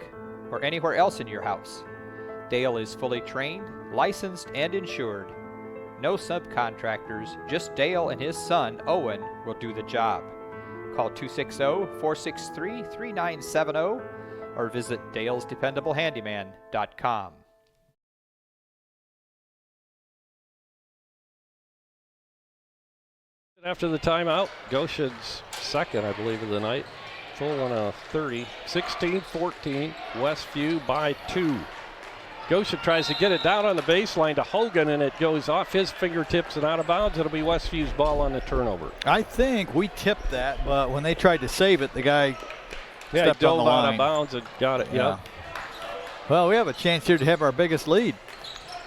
or anywhere else in your house. Dale is fully trained, licensed, and insured. No subcontractors, just Dale and his son, Owen, will do the job. Call 260-463-3970 or visit dalesdependablehandyman.com. after the timeout. Goshen's second, I believe, of the night. Full on a 30. 16-14. Westview by 2. Goshen tries to get it down on the baseline to Hogan, and it goes off his fingertips and out of bounds. It'll be Westview's ball on the turnover. I think we tipped that, but when they tried to save it, the guy stepped dove on the line. out of bounds and got it. Yeah. Well, we have a chance here to have our biggest lead.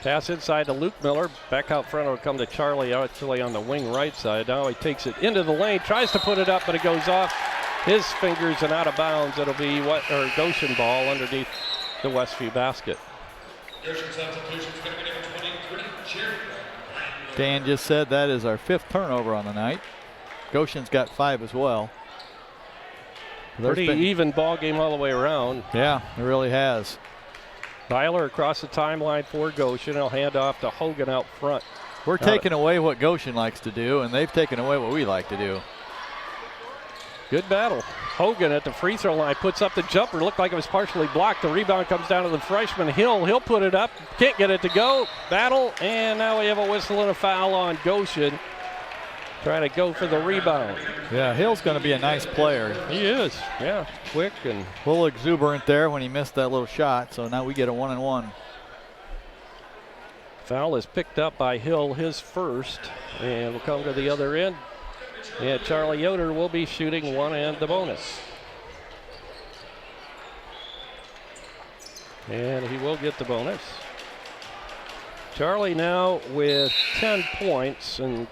Pass inside to Luke Miller. Back out front will come to Charlie, actually on the wing right side. Now he takes it into the lane, tries to put it up, but it goes off his fingers and out of bounds. It'll be Goshen ball underneath the Westview basket. Dan just said that is our 5th turnover on the night. Goshen's got 5 as well. Pretty even ball game all the way around. Yeah, it really has. Byler across the timeline for Goshen. He'll hand off to Hogan out front. We're taking away what Goshen likes to do, and they've taken away what we like to do. Good battle. Hogan at the free throw line puts up the jumper. Looked like it was partially blocked. The rebound comes down to the freshman Hill. He'll put it up. Can't get it to go. Battle, and now we have a whistle and a foul on Goshen. Trying to go for the rebound. Yeah, Hill's going to be a nice player. He is. Yeah, quick and a little exuberant there when he missed that little shot. So now we get a 1-and-1. Foul is picked up by Hill, his first, and we'll come to the other end. And Charlie Yoder will be shooting one and the bonus. And he will get the bonus. Charlie now with 10 points, and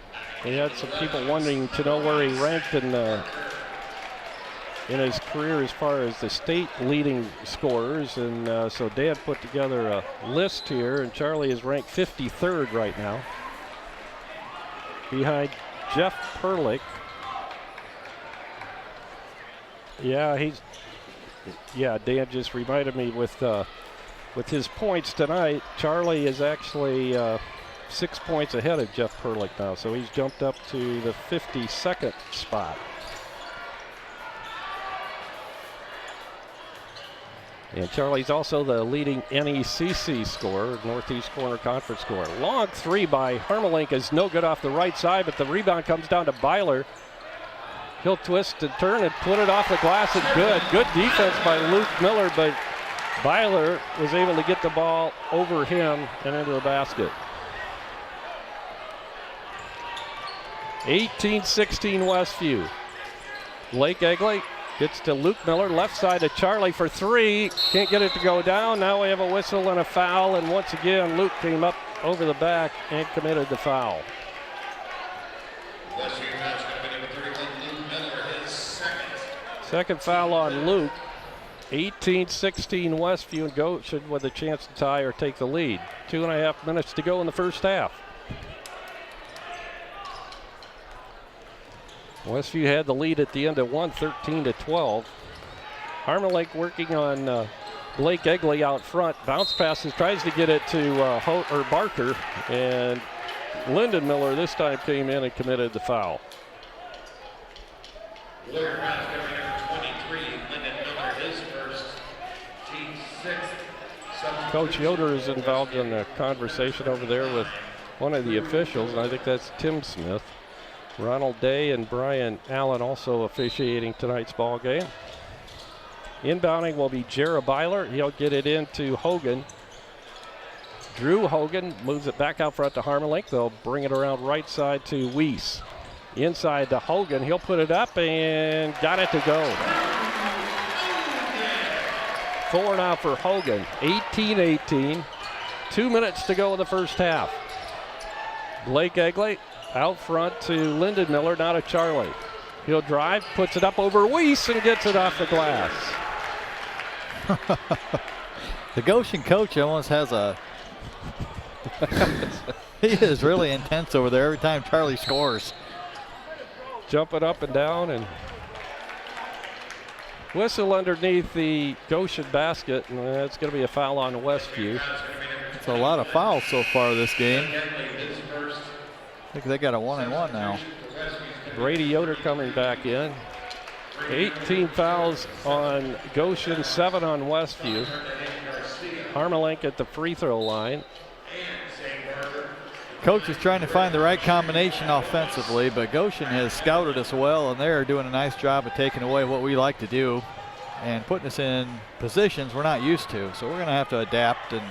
we had some people wanting to know where he ranked in the in his career as far as the state leading scorers. And so Dan put together a list here, and Charlie is ranked 53rd right now, behind Jeff Perlich. Yeah, Dan just reminded me with his points tonight, Charlie is actually 6 points ahead of Jeff Perlich now, so he's jumped up to the 52nd spot. And Charlie's also the leading NECC scorer, Northeast Corner Conference scorer. Long three by Harmelink is no good off the right side, but the rebound comes down to Byler. He'll twist and turn and put it off the glass and good. Good defense by Luke Miller, but Byler was able to get the ball over him and into the basket. 18-16 Westview. Blake Egley gets to Luke Miller, left side to Charlie for three. Can't get it to go down. Now we have a whistle and a foul, and once again Luke came up over the back and committed the foul. Second foul on Luke. 18-16 Westview, and Goshen with a chance to tie or take the lead. 2.5 minutes to go in the first half. Westview had the lead at the end of one, 13-12. Harmelink working on Blake Egley out front. Bounce passes, tries to get it to Barker, and Lyndon Miller this time came in and committed the foul. Coach Yoder is involved in the conversation over there with one of the officials, and I think that's Tim Smith. Ronald Day and Brian Allen also officiating tonight's ball game. Inbounding will be Jarrah Byler. He'll get it into Hogan. Drew Hogan moves it back out front to Harmelink. They'll bring it around right side to Weiss. Inside to Hogan. He'll put it up and got it to go. 4 now for Hogan. 18-18. 2 minutes to go in the first half. Blake Egley out front to Lyndon Miller, now to Charlie. He'll drive, puts it up over Weiss, and gets it off the glass. The Goshen coach almost has a... he is really intense over there every time Charlie scores. Jumping up and down, and whistle underneath the Goshen basket, and that's going to be a foul on Westview. It's a lot of fouls so far this game. I think they got a 1-and-1 now. Brady Yoder coming back in. 18 fouls on Goshen, 7 on Westview. Harmelink at the free throw line. Coach is trying to find the right combination offensively, but Goshen has scouted us well, and they're doing a nice job of taking away what we like to do and putting us in positions we're not used to. So we're going to have to adapt. And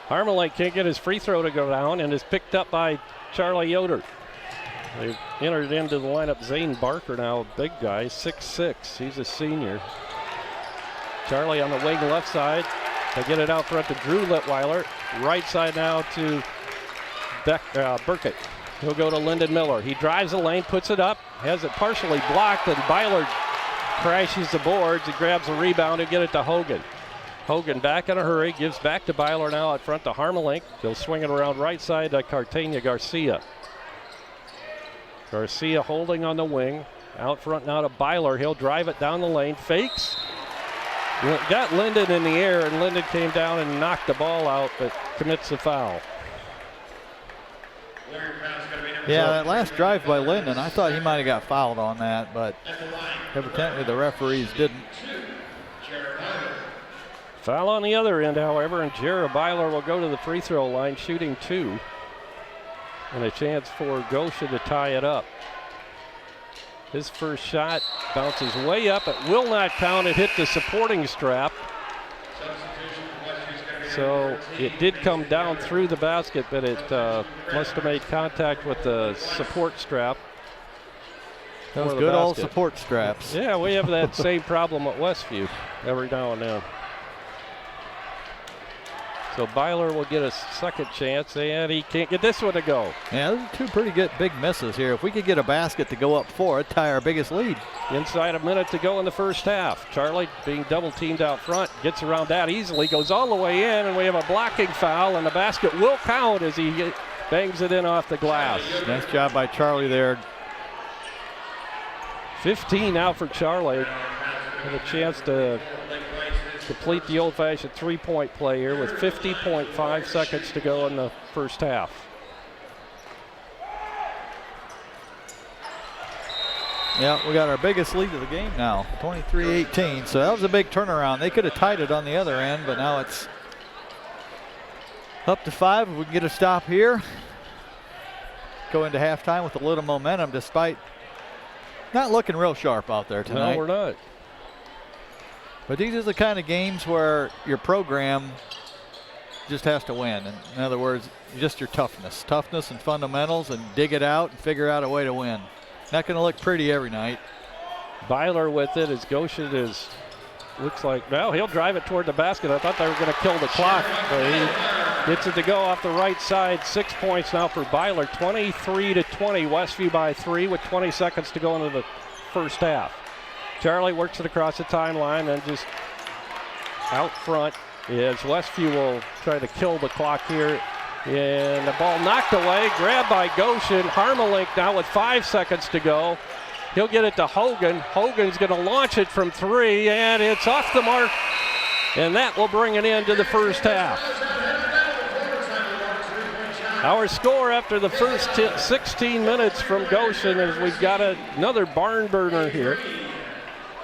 Harmelink can't get his free throw to go down and is picked up by Charlie Yoder. They've entered into the lineup Zane Barker now, a big guy, 6'6". He's a senior. Charlie on the wing left side. They get it out front to Drew Litweiler. Right side now to Burkett. He'll go to Lyndon Miller. He drives the lane, puts it up, has it partially blocked, and Byler crashes the boards. He grabs the rebound and get it to Hogan. Hogan back in a hurry, gives back to Byler now out front to Harmelink. He'll swing it around right side to Cartagena Garcia. Garcia holding on the wing. Out front now to Byler. He'll drive it down the lane, fakes. Got Lyndon in the air, and Lyndon came down and knocked the ball out, but commits the foul. Yeah, that last drive by Lyndon, I thought he might have got fouled on that, but evidently the referees didn't. Foul on the other end, however, and Jarrah Byler will go to the free throw line, shooting 2. And a chance for Goshen to tie it up. His first shot bounces way up. It will not count. It hit the supporting strap. So it did come down through the basket, but it must have made contact with the support strap. Those good old support straps. Yeah, we have that same problem at Westview every now and then. So Byler will get a second chance, and he can't get this one to go. Yeah, those are two pretty good big misses here. If we could get a basket to go up 4, it'd tie our biggest lead. Inside a minute to go in the first half. Charlie being double teamed out front, gets around that easily, goes all the way in, and we have a blocking foul, and the basket will count as he bangs it in off the glass. Nice job by Charlie there. 15 now for Charlie. And a chance to complete the old-fashioned three-point play here with 50.5 seconds to go in the first half. Yeah, we got our biggest lead of the game now, 23-18. So that was a big turnaround. They could have tied it on the other end, but now it's up to 5. If we can get a stop here, go into halftime with a little momentum despite not looking real sharp out there tonight. No, we're not. But these are the kind of games where your program just has to win. In other words, just your toughness and fundamentals, and dig it out and figure out a way to win. Not going to look pretty every night. Byler with it as Goshen looks like, well, he'll drive it toward the basket. I thought they were going to kill the clock, but he gets it to go off the right side. 6 points now for Byler, 23-20. Westview by 3 with 20 seconds to go into the first half. Charlie works it across the timeline and just out front as Westview will try to kill the clock here. And the ball knocked away, grabbed by Goshen. Harmelink now with 5 seconds to go. He'll get it to Hogan. Hogan's going to launch it from 3, and it's off the mark. And that will bring it into the first half. Our score after the first 16 minutes from Goshen is we've got another barn burner here.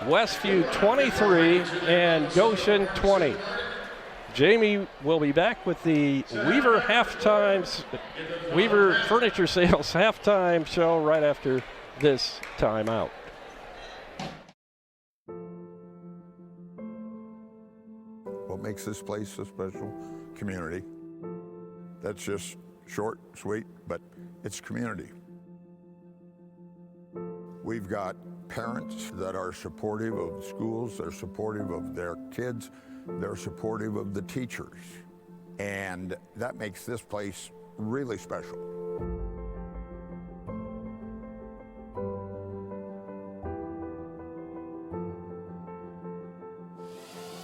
Westview 23 and Goshen 20. Jamie will be back with the Weaver Furniture Sales halftime show right after this timeout. What makes this place a special? Community. That's just short, sweet, but it's community. We've got parents that are supportive of schools, they're supportive of their kids, they're supportive of the teachers, and that makes this place really special.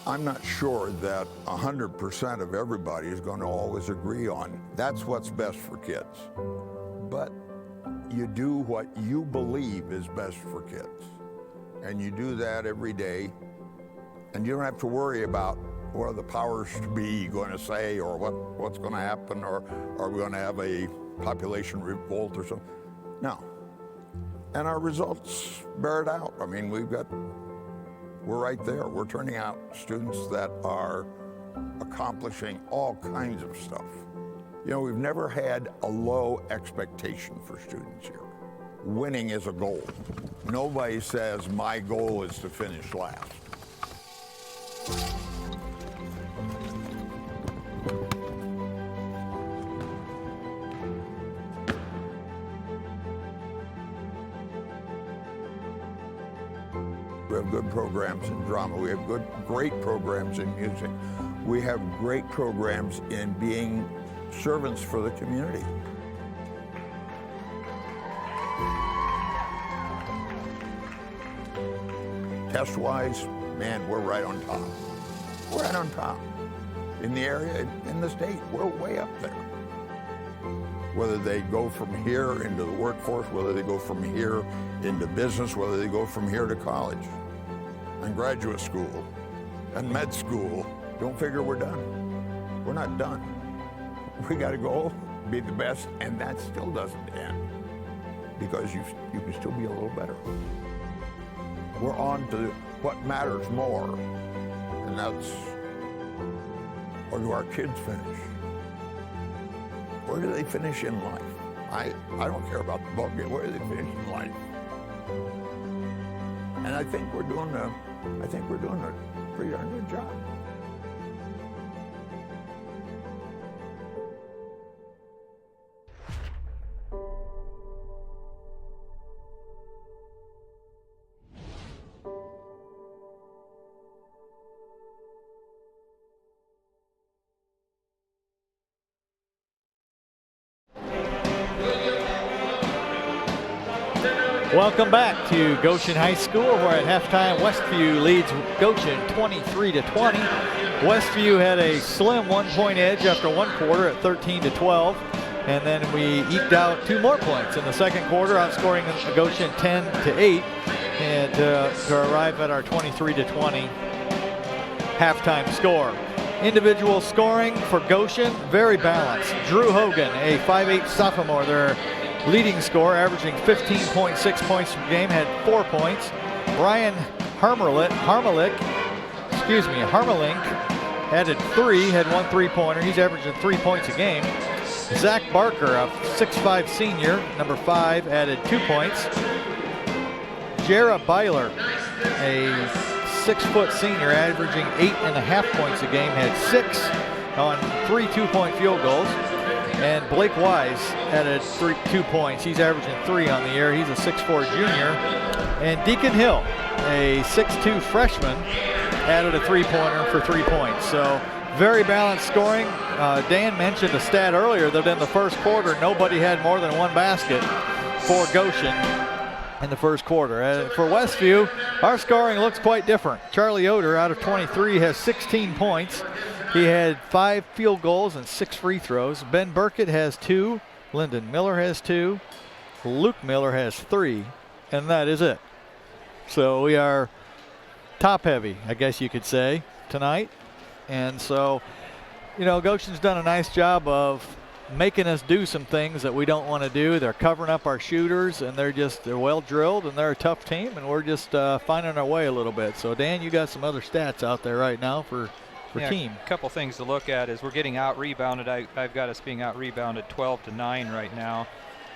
I'm not sure that 100% of everybody is going to always agree on that's what's best for kids, but you do what you believe is best for kids, and you do that every day, and you don't have to worry about what are the powers to be going to say, or what's going to happen, or are we going to have a population revolt or something. No. And our results bear it out. I mean, we're right there. We're turning out students that are accomplishing all kinds of stuff. You know, we've never had a low expectation for students here. Winning is a goal. Nobody says, my goal is to finish last. We have good programs in drama. We have great programs in music. We have great programs in being servants for the community. Test-wise, man, we're right on top. We're right on top. In the area, in the state, we're way up there. Whether they go from here into the workforce, whether they go from here into business, whether they go from here to college and graduate school and med school, don't figure we're done. We're not done. We got to go be the best, and that still doesn't end because you can still be a little better. We're on to what matters more, and that's, where do our kids finish? Where do they finish in life? I don't care about the ball game. Where do they finish in life? And I think we're doing a pretty darn good job. Welcome back to Goshen High School, where at halftime Westview leads Goshen 23-20. Westview had a slim 1-point edge after one quarter at 13-12, and then we eked out 2 more points in the second quarter, outscoring Goshen 10-8, and to arrive at our 23-20 halftime score. Individual scoring for Goshen, very balanced. Drew Hogan, a 5'8" sophomore, their leading scorer, averaging 15.6 points per game, had 4 points. Ryan Harmelink added 3, had 1 3-pointer. He's averaging 3 points a game. Zach Barker, a 6'5" senior, number 5, added 2 points. Jara Byler, a 6-foot senior, averaging 8.5 points a game, had 6 on 3 2-point field goals. And Blake Wise added 2 points. He's averaging 3 on the year. He's a 6'4" junior. And Deacon Hill, a 6'2" freshman, added a 3-pointer for 3 points. So very balanced scoring. Dan mentioned a stat earlier that in the first quarter, nobody had more than 1 basket for Goshen in the first quarter. For Westview, our scoring looks quite different. Charlie Yoder, out of 23, has 16 points. He had 5 field goals and 6 free throws. Ben Burkett has 2. Lyndon Miller has 2. Luke Miller has 3. And that is it. So we are top heavy, I guess you could say, tonight. And so, you know, Goshen's done a nice job of making us do some things that we don't want to do. They're covering up our shooters, and they're well drilled, and they're a tough team, and we're just finding our way a little bit. So Dan, you got some other stats out there right now for team. A couple things to look at is we're getting out rebounded. I've got us being out rebounded 12-9 right now,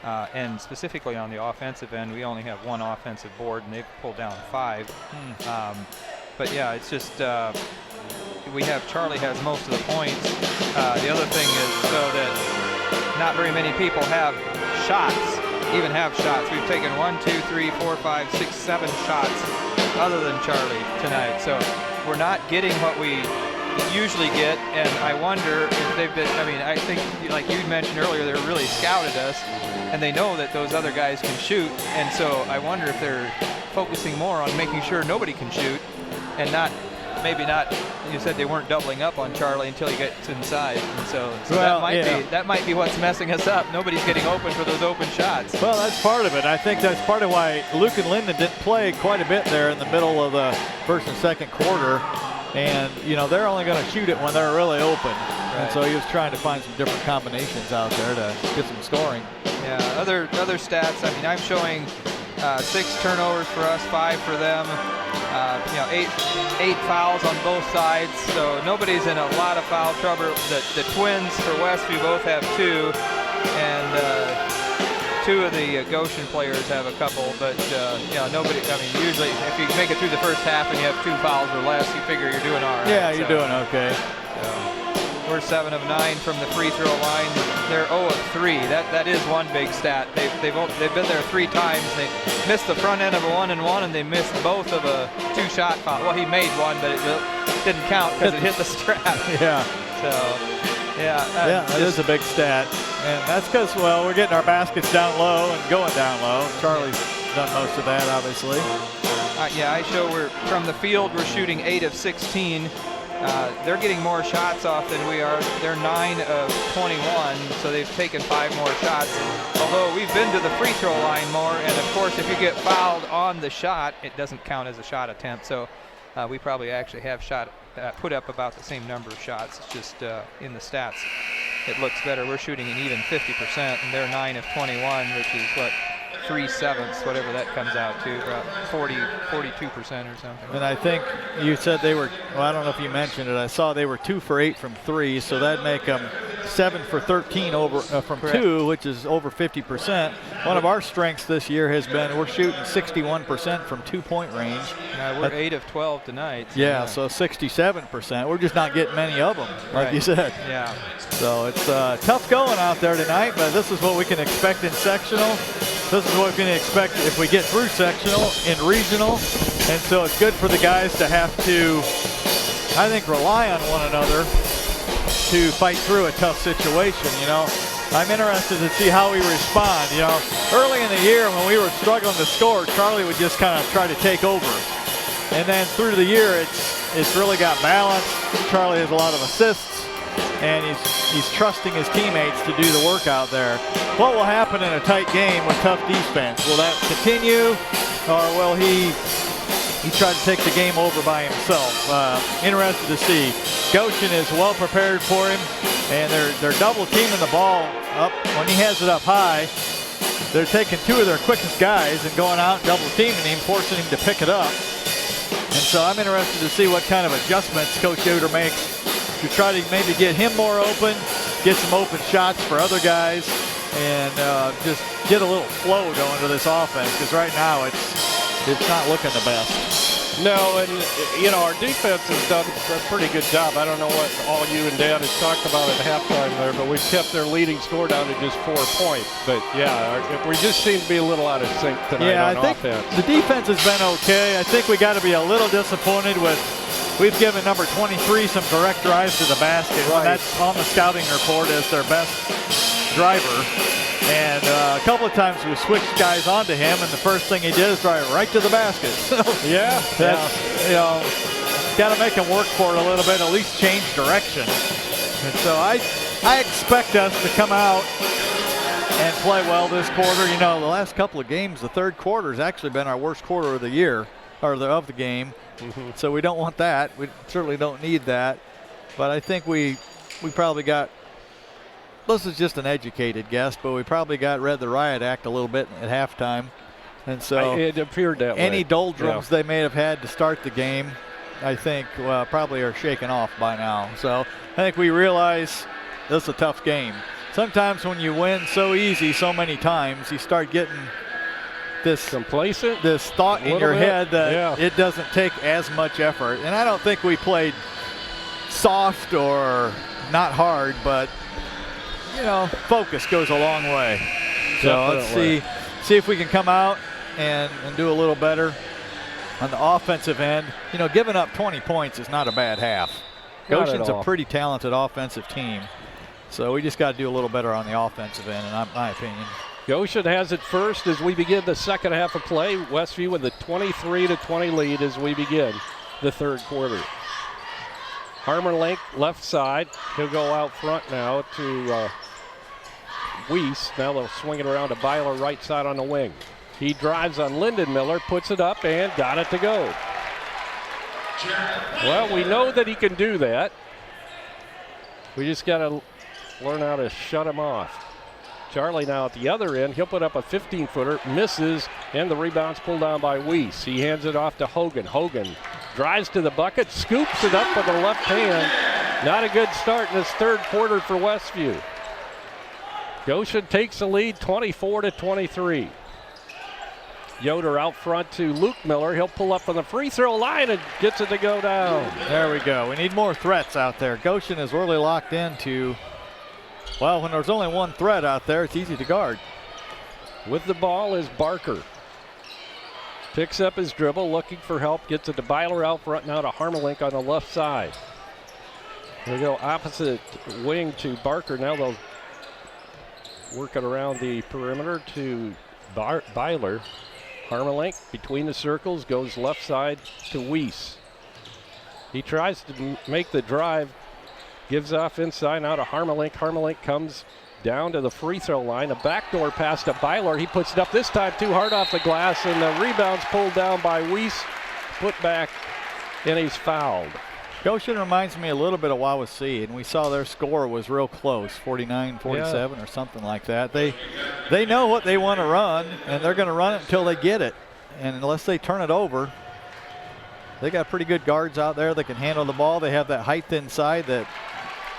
and specifically on the offensive end, we only have 1 offensive board, and they've pulled down 5. But yeah, it's just Charlie has most of the points. The other thing is so that not very many people have shots. We've taken 1, 2, 3, 4, 5, 6, 7 shots other than Charlie tonight. So we're not getting what we usually get, and I wonder if they've been, I think like you mentioned earlier, they're really scouted us, and they know that those other guys can shoot, and so I wonder if they're focusing more on making sure nobody can shoot, and maybe not, you said they weren't doubling up on Charlie until he gets inside, and so that might be what's messing us up. Nobody's getting open for those open shots. Well, that's part of it. I think that's part of why Luke and Linden didn't play quite a bit there in the middle of the first and second quarter. And, you know, they're only going to shoot it when they're really open. Right. And so he was trying to find some different combinations out there to get some scoring. Yeah, other stats, I'm showing 6 turnovers for us, 5 for them. 8 fouls on both sides, so nobody's in a lot of foul trouble. The Twins for Westview both have 2, and 2 of the Goshen players have a couple, but nobody. Usually if you make it through the first half and you have 2 fouls or less, you figure you're doing all right. Yeah, you're doing okay. We're 7 of 9 from the free throw line. They're 0 of 3. That is one big stat. They've been there 3 times. They missed the front end of a 1-and-1, and they missed both of a 2-shot foul. Well, he made one, but it didn't count because it hit the strap. Yeah. So. That is a big stat. And that's because, well, we're getting our baskets down low and going down low. Charlie's done most of that, obviously. I show from the field, we're shooting 8 of 16. They're getting more shots off than we are. They're 9 of 21, so they've taken 5 more shots. Although we've been to the free throw line more, and of course, if you get fouled on the shot, it doesn't count as a shot attempt. So we probably actually have put up about the same number of shots. It's just in the stats, it looks better. We're shooting an even 50%, and they're 9 of 21, which is what, 3/7, whatever that comes out to, about 42% or something. And I think you said they were, well, I don't know if you mentioned it, I saw they were 2 for 8 from 3, so that'd make them 7 for 13 from 2, which is over 50%. One of our strengths this year has been we're shooting 61% from 2-point range. We're 8 of 12 tonight. So 67%. We're just not getting many of them, like you said. Yeah. So it's tough going out there tonight, but this is what we can expect in sectional. This is what we can expect if we get through sectional in regional. And so it's good for the guys to have to, I think, rely on one another to fight through a tough situation. I'm interested to see how we respond. You know, early in the year when we were struggling to score, Charlie would just kind of try to take over. And then through the year, it's really got balance. Charlie has a lot of assists, and he's trusting his teammates to do the work out there. What will happen in a tight game with tough defense? Will that continue, or will he try to take the game over by himself? Interested to see. Goshen is well prepared for him, and they're double teaming the ball up when he has it up high. They're taking two of their quickest guys and going out and double teaming him, forcing him to pick it up. And so I'm interested to see what kind of adjustments Coach Yoder makes to try to maybe get him more open, get some open shots for other guys, and just get a little flow going to this offense, because right now it's not looking the best. No, and you know, our defense has done a pretty good job. I don't know what all you and Dan has talked about at halftime there, but we've kept their leading score down to just 4 points. But yeah, we just seem to be a little out of sync tonight on offense. Yeah, I think the defense has been okay. I think we got to be a little disappointed with, we've given number 23 some direct drives to the basket. Right. That's on the scouting report as their best driver. And a couple of times we switched guys onto him, and the first thing he did is drive right to the basket. So yeah, you know, got to make him work for it a little bit, at least change direction. And so I expect us to come out and play well this quarter. You know, the last couple of games, the third quarter has actually been our worst quarter of the year, or of the game. So we don't want that. We certainly don't need that. But I think we probably got, this is just an educated guess, but we probably read the riot act a little bit at halftime. And so it appeared that any way. doldrums they may have had to start the game, I think probably are shaken off by now. So I think we realize this is a tough game. Sometimes when you win so easy so many times, you start getting this complacent, this thought in your head that it doesn't take as much effort. And I don't think we played soft or not hard, but you know, focus goes a long way. So let's see if we can come out and do a little better on the offensive end. You know, giving up 20 points is not a bad half. Goshen's a pretty talented offensive team. So we just got to do a little better on the offensive end, in my opinion. Goshen has it first as we begin the second half of play. Westview with a 23-20 lead as we begin the third quarter. Harmerlink left side. He'll go out front now to Weiss. Now they'll swing it around to Byler right side on the wing. He drives on Lindenmiller, puts it up, and got it to go. Well, we know that he can do that. We just got to learn how to shut him off. Charlie now at the other end. He'll put up a 15-footer, misses, and the rebound's pulled down by Weiss. He hands it off to Hogan. Hogan drives to the bucket, scoops it up with the left hand. Not a good start in this third quarter for Westview. Goshen takes the lead 24-23. Yoder out front to Luke Miller. He'll pull up from the free throw line and gets it to go down. There we go. We need more threats out there. Goshen is really locked into, well, when there's only one threat out there, it's easy to guard. With the ball is Barker. Picks up his dribble, looking for help, gets it to Byler out front, now to Harmelink on the left side. They go opposite wing to Barker. Now they'll work it around the perimeter to Byler. Harmelink between the circles, goes left side to Weiss. He tries to make the drive, gives off inside, now to Harmelink. Harmelink comes down to the free throw line. A backdoor pass to Byler. He puts it up this time too hard off the glass, and the rebound's pulled down by Weiss. Put back, and he's fouled. Goshen reminds me a little bit of Wawasee, and we saw their score was real close, 49-47 or something like that. They know what they want to run, and they're going to run it until they get it. And unless they turn it over, they got pretty good guards out there that can handle the ball. They have that height inside that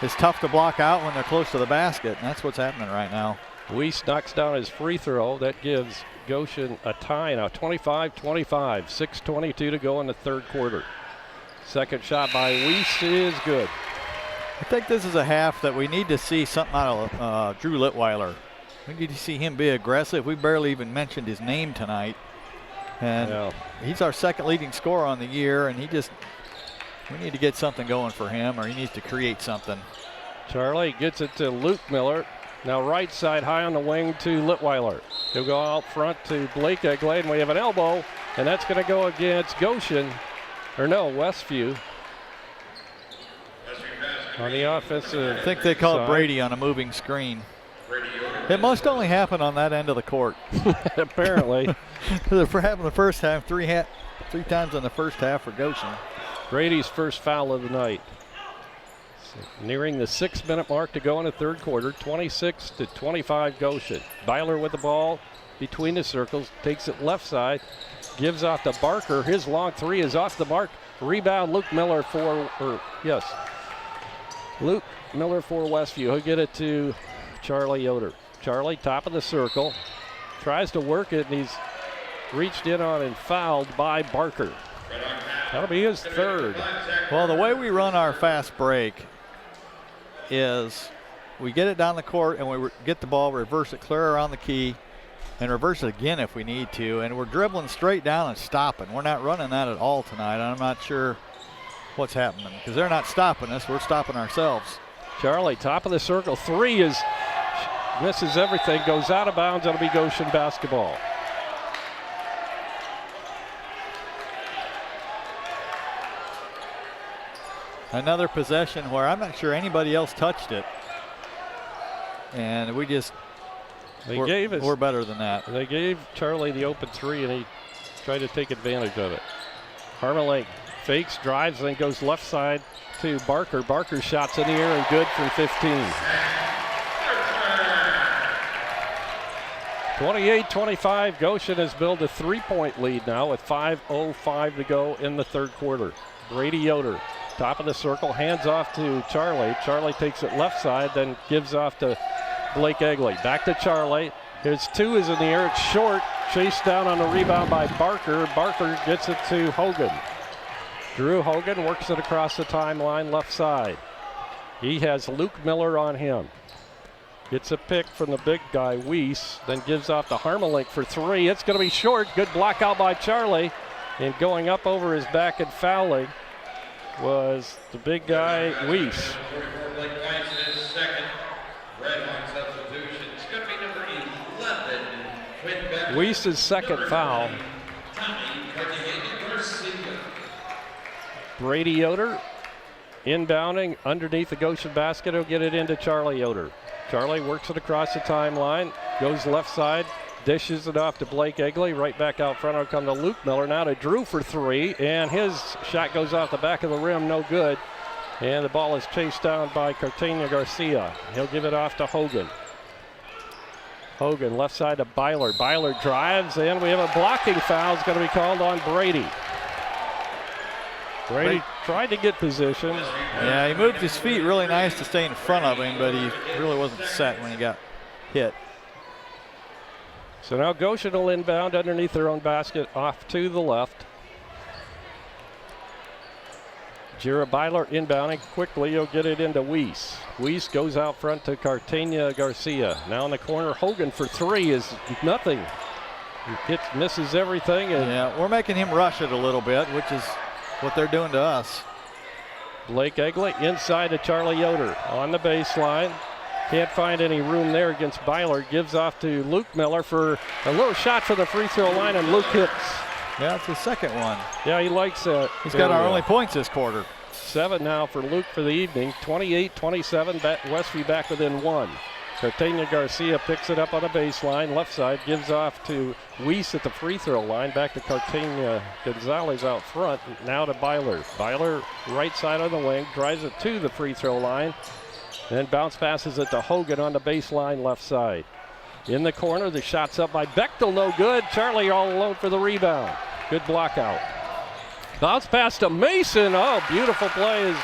is tough to block out when they're close to the basket, and that's what's happening right now. Weiss knocks down his free throw. That gives Goshen a tie now, 25-25, 6:22 to go in the third quarter. Second shot by Weiss is good. I think this is a half that we need to see something out of Drew Litweiler. We need to see him be aggressive. We barely even mentioned his name tonight. And he's our second leading scorer on the year, and we need to get something going for him, or he needs to create something. Charlie gets it to Luke Miller. Now right side high on the wing to Litweiler. He'll go out front to Blake Egley, and we have an elbow, and that's going to go against Goshen, or no, Westview. On the offensive I think they call side. it Brady on a moving screen. It must only happen on that end of the court. Apparently. For having the first half, three times in the first half for Goshen. Brady's first foul of the night. So nearing the 6-minute mark to go in the third quarter, 26-25 Goshen. Byler with the ball between the circles, takes it left side, gives off to Barker. His long three is off the mark. Rebound, Luke Miller for Westview. He'll get it to Charlie Yoder. Charlie, top of the circle, tries to work it, and he's reached in on and fouled by Barker. That'll be his third. Well, the way we run our fast break is we get it down the court and we get the ball, reverse it clear around the key, and reverse it again if we need to. And we're dribbling straight down and stopping. We're not running that at all tonight. I'm not sure what's happening because they're not stopping us. We're stopping ourselves. Charlie, top of the circle. Three misses everything, goes out of bounds. That'll be Goshen basketball. Another possession where I'm not sure anybody else touched it. And we're better than that. They gave Charlie the open three, and he tried to take advantage of it. Harmelink fakes, drives, and then goes left side to Barker. Barker's shot's in the air and good from 15. 28-25. Goshen has built a 3-point lead now with 5:05 to go in the third quarter. Brady Yoder, top of the circle, hands off to Charlie. Charlie takes it left side, then gives off to Blake Egley. Back to Charlie. His two is in the air. It's short. Chased down on the rebound by Barker. Barker gets it to Hogan. Drew Hogan works it across the timeline left side. He has Luke Miller on him. Gets a pick from the big guy, Weiss, then gives off to Harmelink for three. It's going to be short. Good block out by Charlie. And going up over his back and fouling was the big guy, Weiss. Weiss's second foul. Brady Yoder inbounding underneath the Goshen basket. He'll get it into Charlie Yoder. Charlie works it across the timeline, goes left side, dishes it off to Blake Egley. Right back out front will come to Luke Miller. Now to Drew for three, and his shot goes off the back of the rim, no good. And the ball is chased down by Cartagena Garcia. He'll give it off to Hogan. Hogan left side to Byler. Byler drives, and we have a blocking foul. It's going to be called on Brady. Brady tried to get position. Yeah, he moved his feet really nice to stay in front of him, but he really wasn't set when he got hit. So now Goshen will inbound underneath their own basket off to the left. Jira Byler inbounding quickly. He'll get it into Weiss. Weiss goes out front to Cartagena Garcia. Now in the corner, Hogan for three is nothing. He misses everything. And yeah, we're making him rush it a little bit, which is what they're doing to us. Blake Egley inside to Charlie Yoder on the baseline. Can't find any room there against Byler. Gives off to Luke Miller for a little shot for the free throw line, and Luke hits. Yeah, it's his second one. Yeah, he likes that. He's got our only points this quarter. 7 now for Luke for the evening. 28-27, Westview back within 1. Cartagena Garcia picks it up on the baseline. Left side gives off to Weiss at the free throw line. Back to Cartagena Gonzalez out front. Now to Byler. Byler right side on the wing. Drives it to the free throw line. Then bounce passes it to Hogan on the baseline left side. In the corner, the shot's up by Bechtel. No good. Charlie all alone for the rebound. Good block out. Bounce pass to Mason. Oh, beautiful play as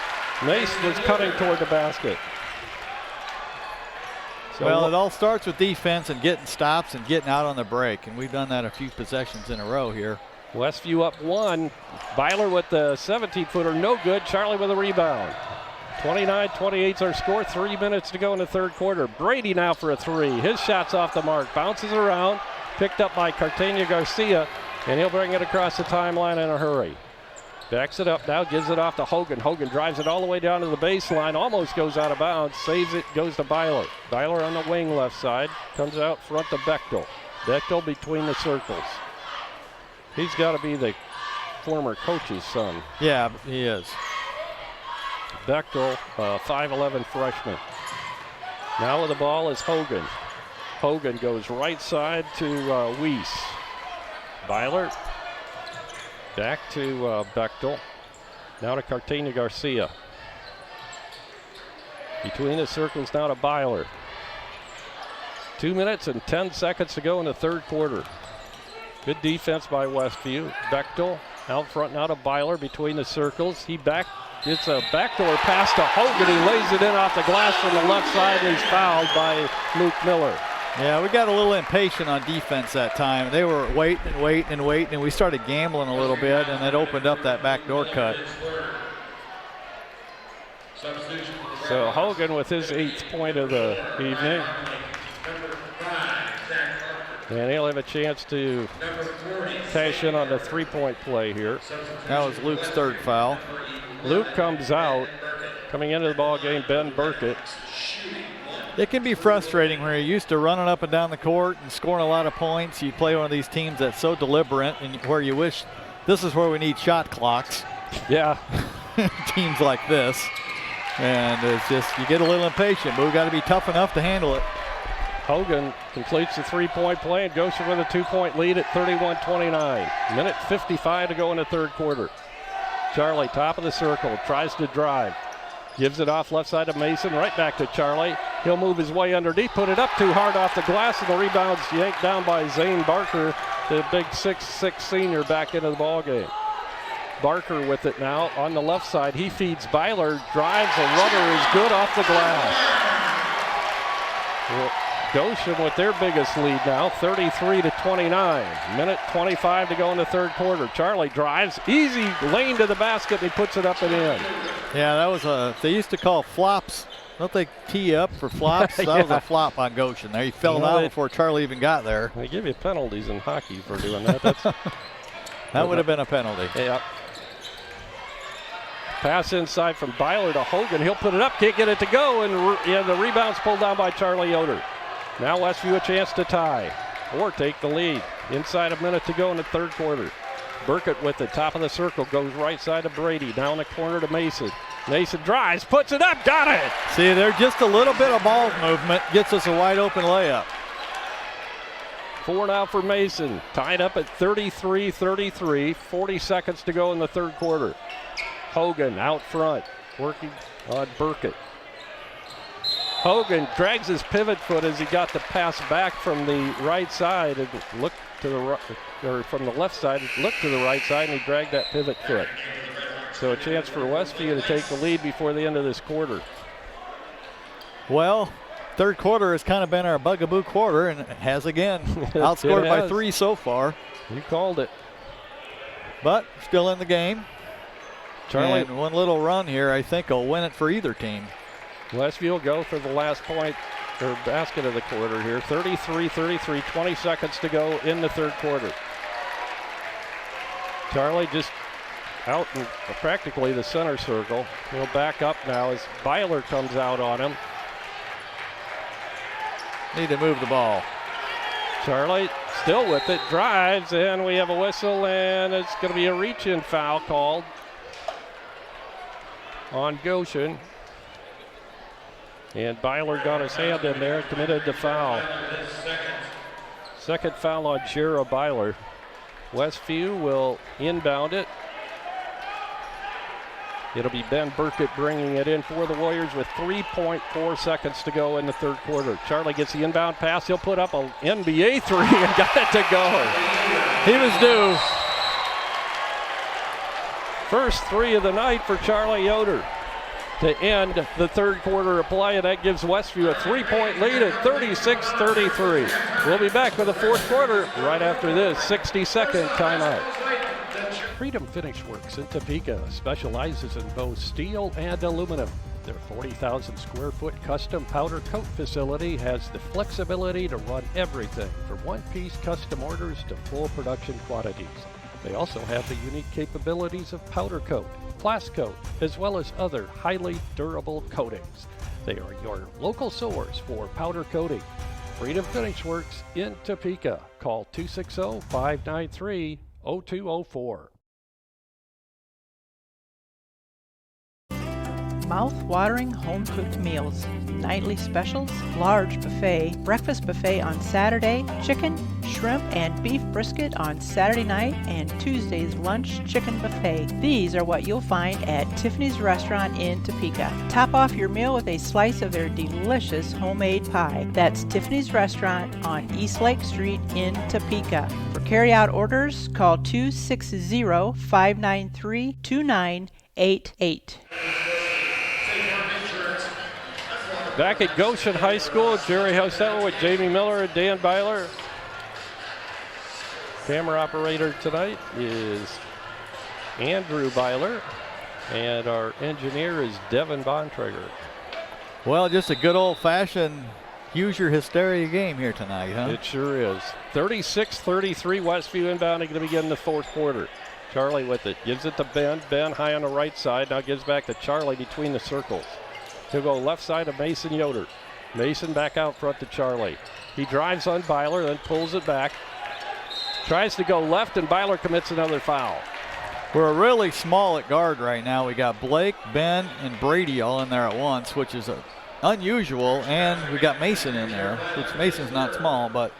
Mason was cutting toward the basket. So well, it all starts with defense and getting stops and getting out on the break, and we've done that a few possessions in a row here. Westview up 1. Byler with the 17-footer, no good. Charlie with a rebound. 29-28 is our score. 3 minutes to go in the third quarter. Brady now for a three. His shot's off the mark. Bounces around. Picked up by Cartagena Garcia, and he'll bring it across the timeline in a hurry. Backs it up now, gives it off to Hogan. Hogan drives it all the way down to the baseline, almost goes out of bounds, saves it, goes to Byler. Byler on the wing left side, comes out front to Bechtel. Bechtel between the circles. He's got to be the former coach's son. Yeah, he is. Bechtel, 5'11" freshman. Now with the ball is Hogan. Hogan goes right side to Weiss. Byler back to Bechtel. Now to Cartagena Garcia. Between the circles now to Byler. 2 minutes and 10 seconds to go in the third quarter. Good defense by Westview. Bechtel out front now to Byler between the circles. It's a backdoor pass to Hogan. He lays it in off the glass from the left side, and he's fouled by Luke Miller. Yeah, we got a little impatient on defense that time. They were waiting, and we started gambling a little bit, and it opened up that backdoor cut. So Hogan with his 8th point of the evening. And he'll have a chance to cash in on the three-point play here. That was Luke's 3rd foul. Luke comes out. Coming into the ball game, Ben Burkett. It can be frustrating where you're used to running up and down the court and scoring a lot of points. You play one of these teams that's so deliberate and where you wish this is where we need shot clocks. Yeah. Teams like this. And it's just, you get a little impatient, but we've got to be tough enough to handle it. Hogan completes the three-point play and Goshen with a 2-point lead at 31-29. Minute 55 to go in the third quarter. Charlie, top of the circle, tries to drive. Gives it off left side of Mason, right back to Charlie. He'll move his way underneath, put it up too hard off the glass, and the rebound's yanked down by Zane Barker, the big 6'6" senior, back into the ball game. Barker with it now on the left side. He feeds Byler, drives, a runner is good off the glass. Goshen with their biggest lead now, 33-29. Minute 25 to go in the third quarter. Charlie drives, easy lane to the basket, and he puts it up and in. Yeah, that was they used to call flops. Don't they tee up for flops? That was a flop on Goshen there. He fell out before Charlie even got there. They give you penalties in hockey for doing that. That would have been a penalty. Yeah. Pass inside from Byler to Hogan. He'll put it up, can't get it to go, and the rebound's pulled down by Charlie Yoder. Now Westview a chance to tie or take the lead. Inside a minute to go in the third quarter. Burkett with the top of the circle, goes right side to Brady, down the corner to Mason. Mason drives, puts it up, got it! See, there's just a little bit of ball movement, gets us a wide open layup. 4 now for Mason, tied up at 33-33, 40 seconds to go in the third quarter. Hogan out front, working on Burkett. Hogan drags his pivot foot as he got the pass back from the right side and looked to the right, or from the left side, looked to the right side, and he dragged that pivot foot. So a chance for Westview to take the lead before the end of this quarter. Well, third quarter has kind of been our bugaboo quarter, and it has again. Outscored by 3 so far. You called it. But still in the game. Charlie, and one little run here, I think, will win it for either team. Westview will go for the last point or basket of the quarter here. 33-33, 20 seconds to go in the third quarter. Charlie just out in practically the center circle. He'll back up now as Byler comes out on him. Need to move the ball. Charlie still with it, drives, and we have a whistle, and it's going to be a reach-in foul called on Goshen. And Byler got his hand in there and committed the foul. Second foul on Jera Byler. Westview will inbound it. It'll be Ben Burkett bringing it in for the Warriors with 3.4 seconds to go in the third quarter. Charlie gets the inbound pass. He'll put up an NBA three and got it to go. He was due. First three of the night for Charlie Yoder to end the third quarter of play, and that gives Westview a 3-point lead at 36-33. We'll be back with the fourth quarter right after this 60-second timeout. Freedom Finish Works in Topeka specializes in both steel and aluminum. Their 40,000 square foot custom powder coat facility has the flexibility to run everything from one-piece custom orders to full production quantities. They also have the unique capabilities of powder coat, blast coat, as well as other highly durable coatings. They are your local source for powder coating. Freedom Finish Works in Topeka. Call 260-593-0204. Mouth-watering home-cooked meals, nightly specials, large buffet, breakfast buffet on Saturday, chicken, shrimp, and beef brisket on Saturday night, and Tuesday's lunch chicken buffet. These are what you'll find at Tiffany's Restaurant in Topeka. Top off your meal with a slice of their delicious homemade pie. That's Tiffany's Restaurant on East Lake Street in Topeka. For carry-out orders, call 260-593-2988. Back at Goshen High School, Jerry Hosetler with Jamie Miller and Dan Byler. Camera operator tonight is Andrew Byler, and our engineer is Devin Bontrager. Well, just a good old-fashioned use your hysteria game here tonight, huh? It sure is. 36-33, Westview inbounding to begin the fourth quarter. Charlie with it, gives it to Ben. Ben high on the right side, now gives back to Charlie between the circles. He'll go left side of Mason Yoder. Mason back out front to Charlie. He drives on Byler, then pulls it back. Tries to go left, and Byler commits another foul. We're really small at guard right now. We got Blake, Ben, and Brady all in there at once, which is unusual, and we got Mason in there, which Mason's not small, but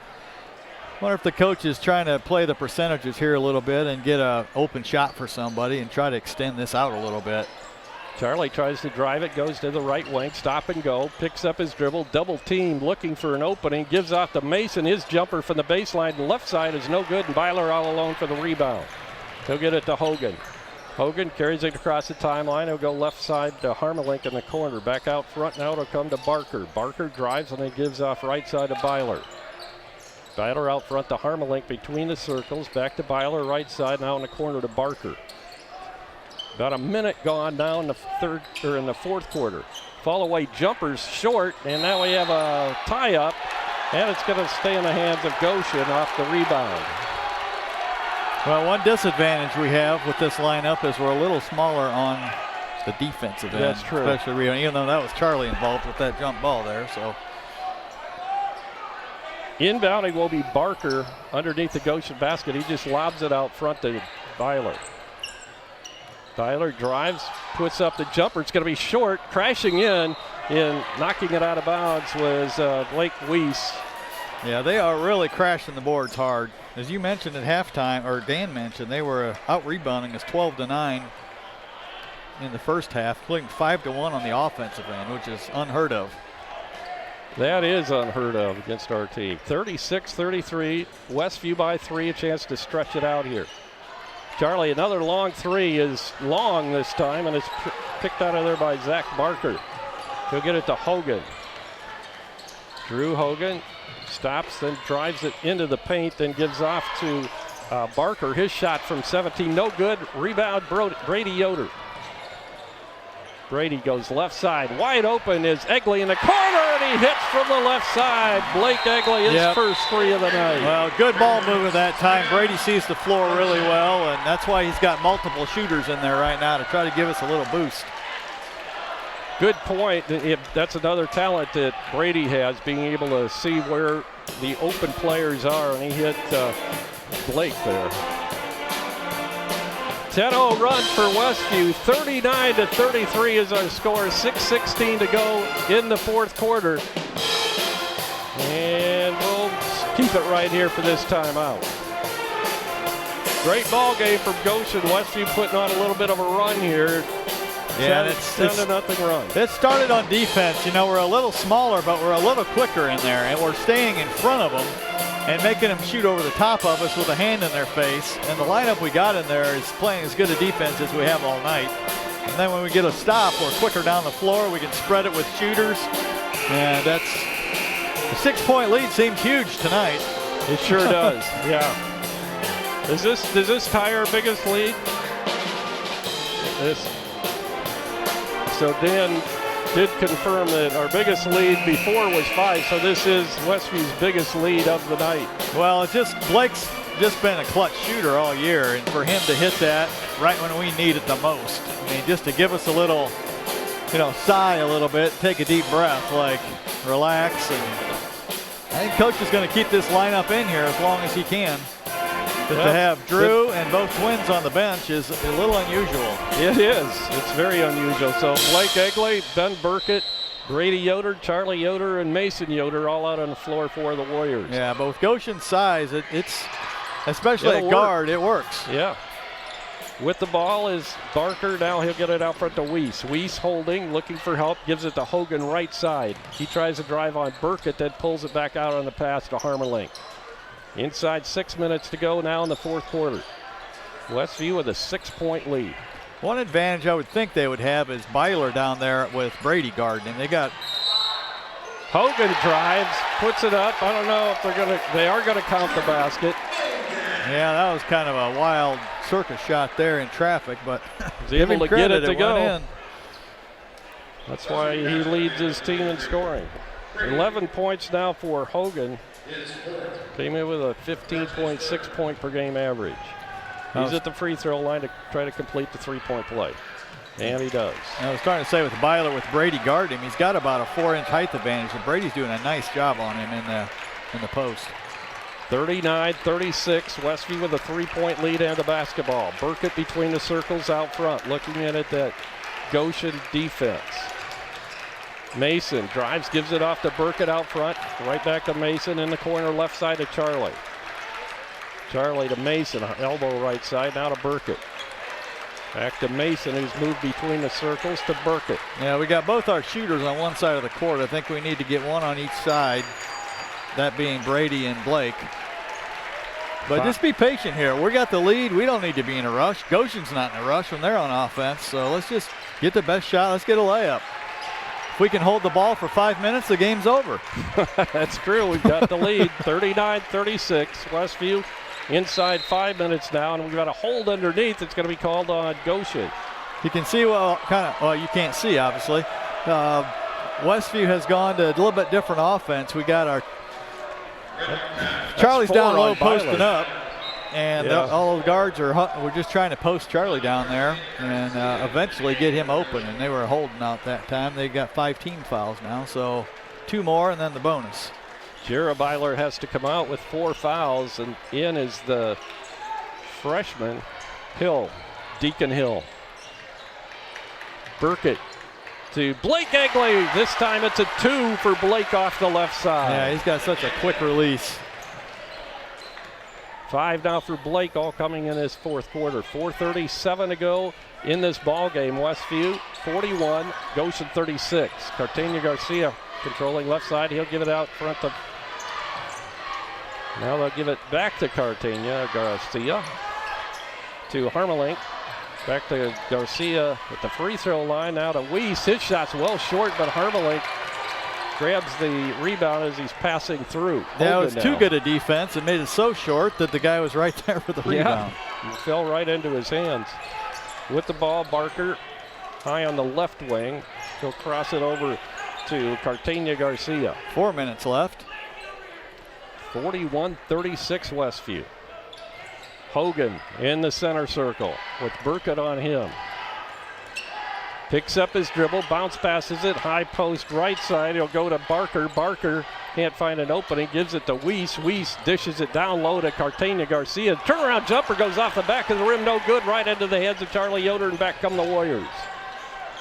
I wonder if the coach is trying to play the percentages here a little bit and get an open shot for somebody and try to extend this out a little bit. Charlie tries to drive it, goes to the right wing, stop and go, picks up his dribble, double team, looking for an opening, gives off to Mason. His jumper from the baseline, the left side is no good, and Byler all alone for the rebound. He'll get it to Hogan. Hogan carries it across the timeline. He'll go left side to Harmelink in the corner. Back out front now it'll come to Barker. Barker drives and then gives off right side to Byler. Byler out front to Harmelink between the circles. Back to Byler, right side, now in the corner to Barker. About a minute gone now in the fourth quarter. Fall away jumpers short, and now we have a tie-up, and it's going to stay in the hands of Goshen off the rebound. Well, one disadvantage we have with this lineup is we're a little smaller on the defensive end. That's true. Especially even though that was Charlie involved with that jump ball there. So inbounding will be Barker underneath the Goshen basket. He just lobs it out front to Byler. Byler drives, puts up the jumper. It's going to be short. Crashing in knocking it out of bounds was Blake Weiss. Yeah, they are really crashing the boards hard. As you mentioned at halftime, or Dan mentioned, they were out rebounding us 12-9 in the first half, including 5-1 on the offensive end, which is unheard of. That is unheard of against our team. 36-33, Westview by 3, a chance to stretch it out here. Charlie, another long three, is long this time, and it's picked out of there by Zach Barker. He'll get it to Hogan. Drew Hogan stops, then drives it into the paint, then gives off to Barker. His shot from 17, no good. Rebound, Brady Yoder. Brady goes left side. Wide open is Egley in the corner, and he hits from the left side. Blake Egley, his first three of the night. Well, good ball movement that time. Brady sees the floor really well, and that's why he's got multiple shooters in there right now to try to give us a little boost. Good point. That's another talent that Brady has, being able to see where the open players are, and he hit Blake there. 10-0 run for Westview. 39-33 is our score. 6:16 to go in the fourth quarter. And we'll keep it right here for this timeout. Great ball game from Goshen. Westview putting on a little bit of a run here. Yeah, it's 10-0 run. It started on defense. You know, we're a little smaller, but we're a little quicker in there, and we're staying in front of them and making them shoot over the top of us with a hand in their face. And the lineup we got in there is playing as good a defense as we have all night. And then when we get a stop, we're quicker down the floor. We can spread it with shooters. And that's a 6-point lead seems huge tonight. It sure does. Yeah. Does this tie our biggest lead? So Dan did confirm that our biggest lead before was 5, so this is Westview's biggest lead of the night. Well, Blake's just been a clutch shooter all year, and for him to hit that right when we need it the most, I mean, just to give us a little, sigh a little bit, take a deep breath, like relax. And I think Coach is going to keep this lineup in here as long as he can. But to have Drew and both twins on the bench is a little unusual. It is. It's very unusual. So Blake Egley, Ben Burkett, Brady Yoder, Charlie Yoder, and Mason Yoder all out on the floor for the Warriors. Yeah, but with Goshen's size, it's especially at guard, it works. Yeah. With the ball is Barker. Now he'll get it out front to Weiss. Weiss holding, looking for help, gives it to Hogan right side. He tries to drive on Burkett, then pulls it back out on the pass to Harmelink. Inside 6 minutes to go now in the fourth quarter. Westview with a 6-point lead. One advantage I would think they would have is Byler down there with Brady guarding. And they got Hogan drives, puts it up. I don't know if they are gonna count the basket. Yeah, that was kind of a wild circus shot there in traffic, but was able to get it to go. In. That's why he leads his team in scoring. 11 points now for Hogan. Came in with a 15.6 point per game average. He's at the free throw line to try to complete the 3-point play. And he does. I was starting to say with Byler, with Brady guarding him, he's got about a 4-inch height advantage, and Brady's doing a nice job on him in the post. 39-36, Westview with a 3-point lead and the basketball. Burkett between the circles out front, looking in at that Goshen defense. Mason drives, gives it off to Burkett out front. Right back to Mason in the corner left side to Charlie. Charlie to Mason, elbow right side, now to Burkett. Back to Mason, who's moved between the circles to Burkett. Yeah, we got both our shooters on one side of the court. I think we need to get one on each side, that being Brady and Blake. But just be patient here. We got the lead. We don't need to be in a rush. Goshen's not in a rush when they're on offense, so let's just get the best shot. Let's get a layup. If we can hold the ball for 5 minutes, the game's over. That's true. We've got the lead, 39-36. Westview inside 5 minutes now, and we've got a hold underneath. It's going to be called on Goshen. You can see, you can't see, obviously. Westview has gone to a little bit different offense. We got our Charlie's down low posting up, and all the guards we're just trying to post Charlie down there and eventually get him open, and they were holding out that time. They got 5 team fouls now, so 2 more and then the bonus. Jera Byler has to come out with 4 fouls, and in is the freshman Hill, Deacon Hill. Burkett to Blake Egley. This time it's a 2 for Blake off the left side. Yeah, he's got such a quick release. 5 now for Blake, all coming in his fourth quarter. 4:37 to go in this ball game. Westview 41, Goshen 36. Cartagena Garcia controlling left side. He'll give it out front to. Now they'll give it back to Cartagena Garcia to Harmelink. Back to Garcia at the free throw line. Now to Weiss. His shot's well short, but Harmelink grabs the rebound as he's passing through. That was too good a defense. It made it so short that the guy was right there for the rebound. It fell right into his hands. With the ball, Barker high on the left wing. He'll cross it over to Cartagena Garcia. 4 minutes left. 41-36 Westview. Hogan in the center circle with Burkett on him. Picks up his dribble, bounce passes it, high post right side. He'll go to Barker. Barker can't find an opening, gives it to Weiss. Weiss dishes it down low to Cartagena Garcia. Turnaround jumper goes off the back of the rim, no good, right into the heads of Charlie Yoder, and back come the Warriors.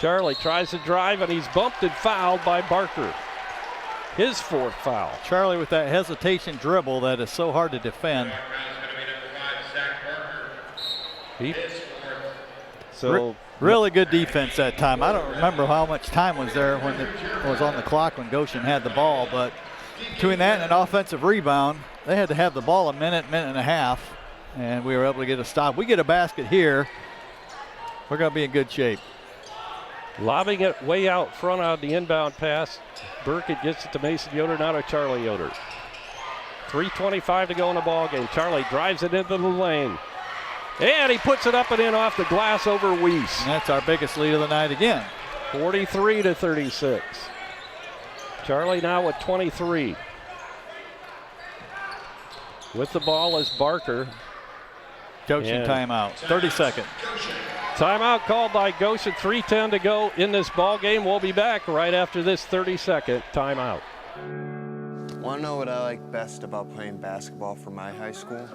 Charlie tries to drive, and he's bumped and fouled by Barker. His 4th foul. Charlie with that hesitation dribble that is so hard to defend. Really good defense that time. I don't remember how much time was there when it was on the clock when Goshen had the ball, but between that and an offensive rebound, they had to have the ball a minute and a half, and we were able to get a stop. We get a basket here, we're going to be in good shape. Lobbing it way out front on the inbound pass. Burkett gets it to Mason Yoder, now to Charlie Yoder. 3:25 to go in the ball game. Charlie drives it into the lane. And he puts it up and in off the glass over Weiss. And that's our biggest lead of the night again. 43-36. Charlie now with 23. With the ball is Barker. Goshen timeout. 30 seconds. Timeout called by Goshen. 3:10 to go in this ball game. We'll be back right after this 30-second timeout. Want to know what I like best about playing basketball for my high school?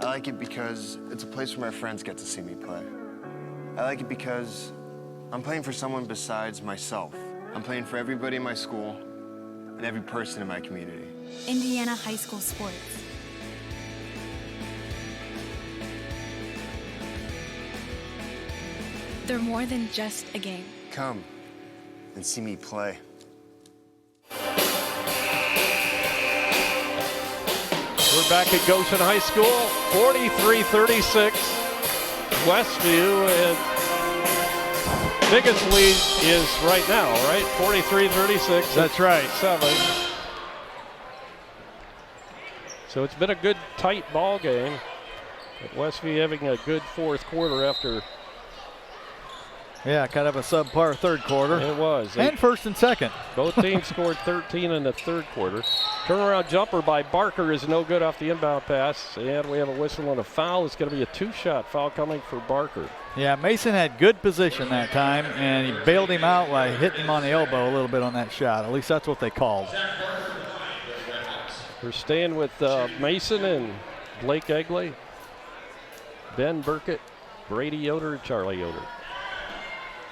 I like it because it's a place where my friends get to see me play. I like it because I'm playing for someone besides myself. I'm playing for everybody in my school and every person in my community. Indiana high school sports. They're more than just a game. Come and see me play. We're back at Goshen High School, 43-36. Westview, and biggest lead is right now, right? 43-36. That's right. 7. So it's been a good, tight ball game. But Westview having a good fourth quarter after. Yeah, kind of a subpar third quarter. It was. And first and second. Both teams scored 13 in the third quarter. Turnaround jumper by Barker is no good off the inbound pass. And we have a whistle and a foul. It's going to be a 2-shot foul coming for Barker. Yeah, Mason had good position that time, and he bailed him out by hitting him on the elbow a little bit on that shot. At least that's what they called. We're staying with Mason and Blake Egley, Ben Burkett, Brady Yoder, Charlie Yoder.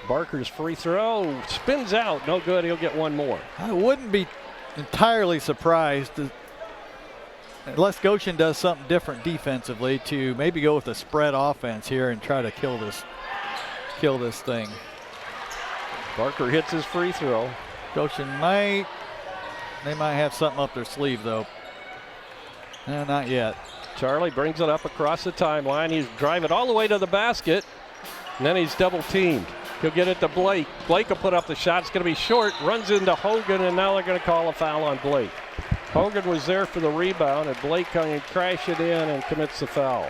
Barker's free throw spins out, no good. He'll get one more. I wouldn't be entirely surprised unless Goshen does something different defensively to maybe go with a spread offense here and try to kill this thing. Barker hits his free throw. Goshen might have something up their sleeve though. No, not yet. Charlie brings it up across the timeline. He's driving all the way to the basket, and then he's double teamed. He'll get it to Blake. Blake will put up the shot. It's going to be short. Runs into Hogan, and now they're going to call a foul on Blake. Hogan was there for the rebound, and Blake coming and crash it in and commits the foul.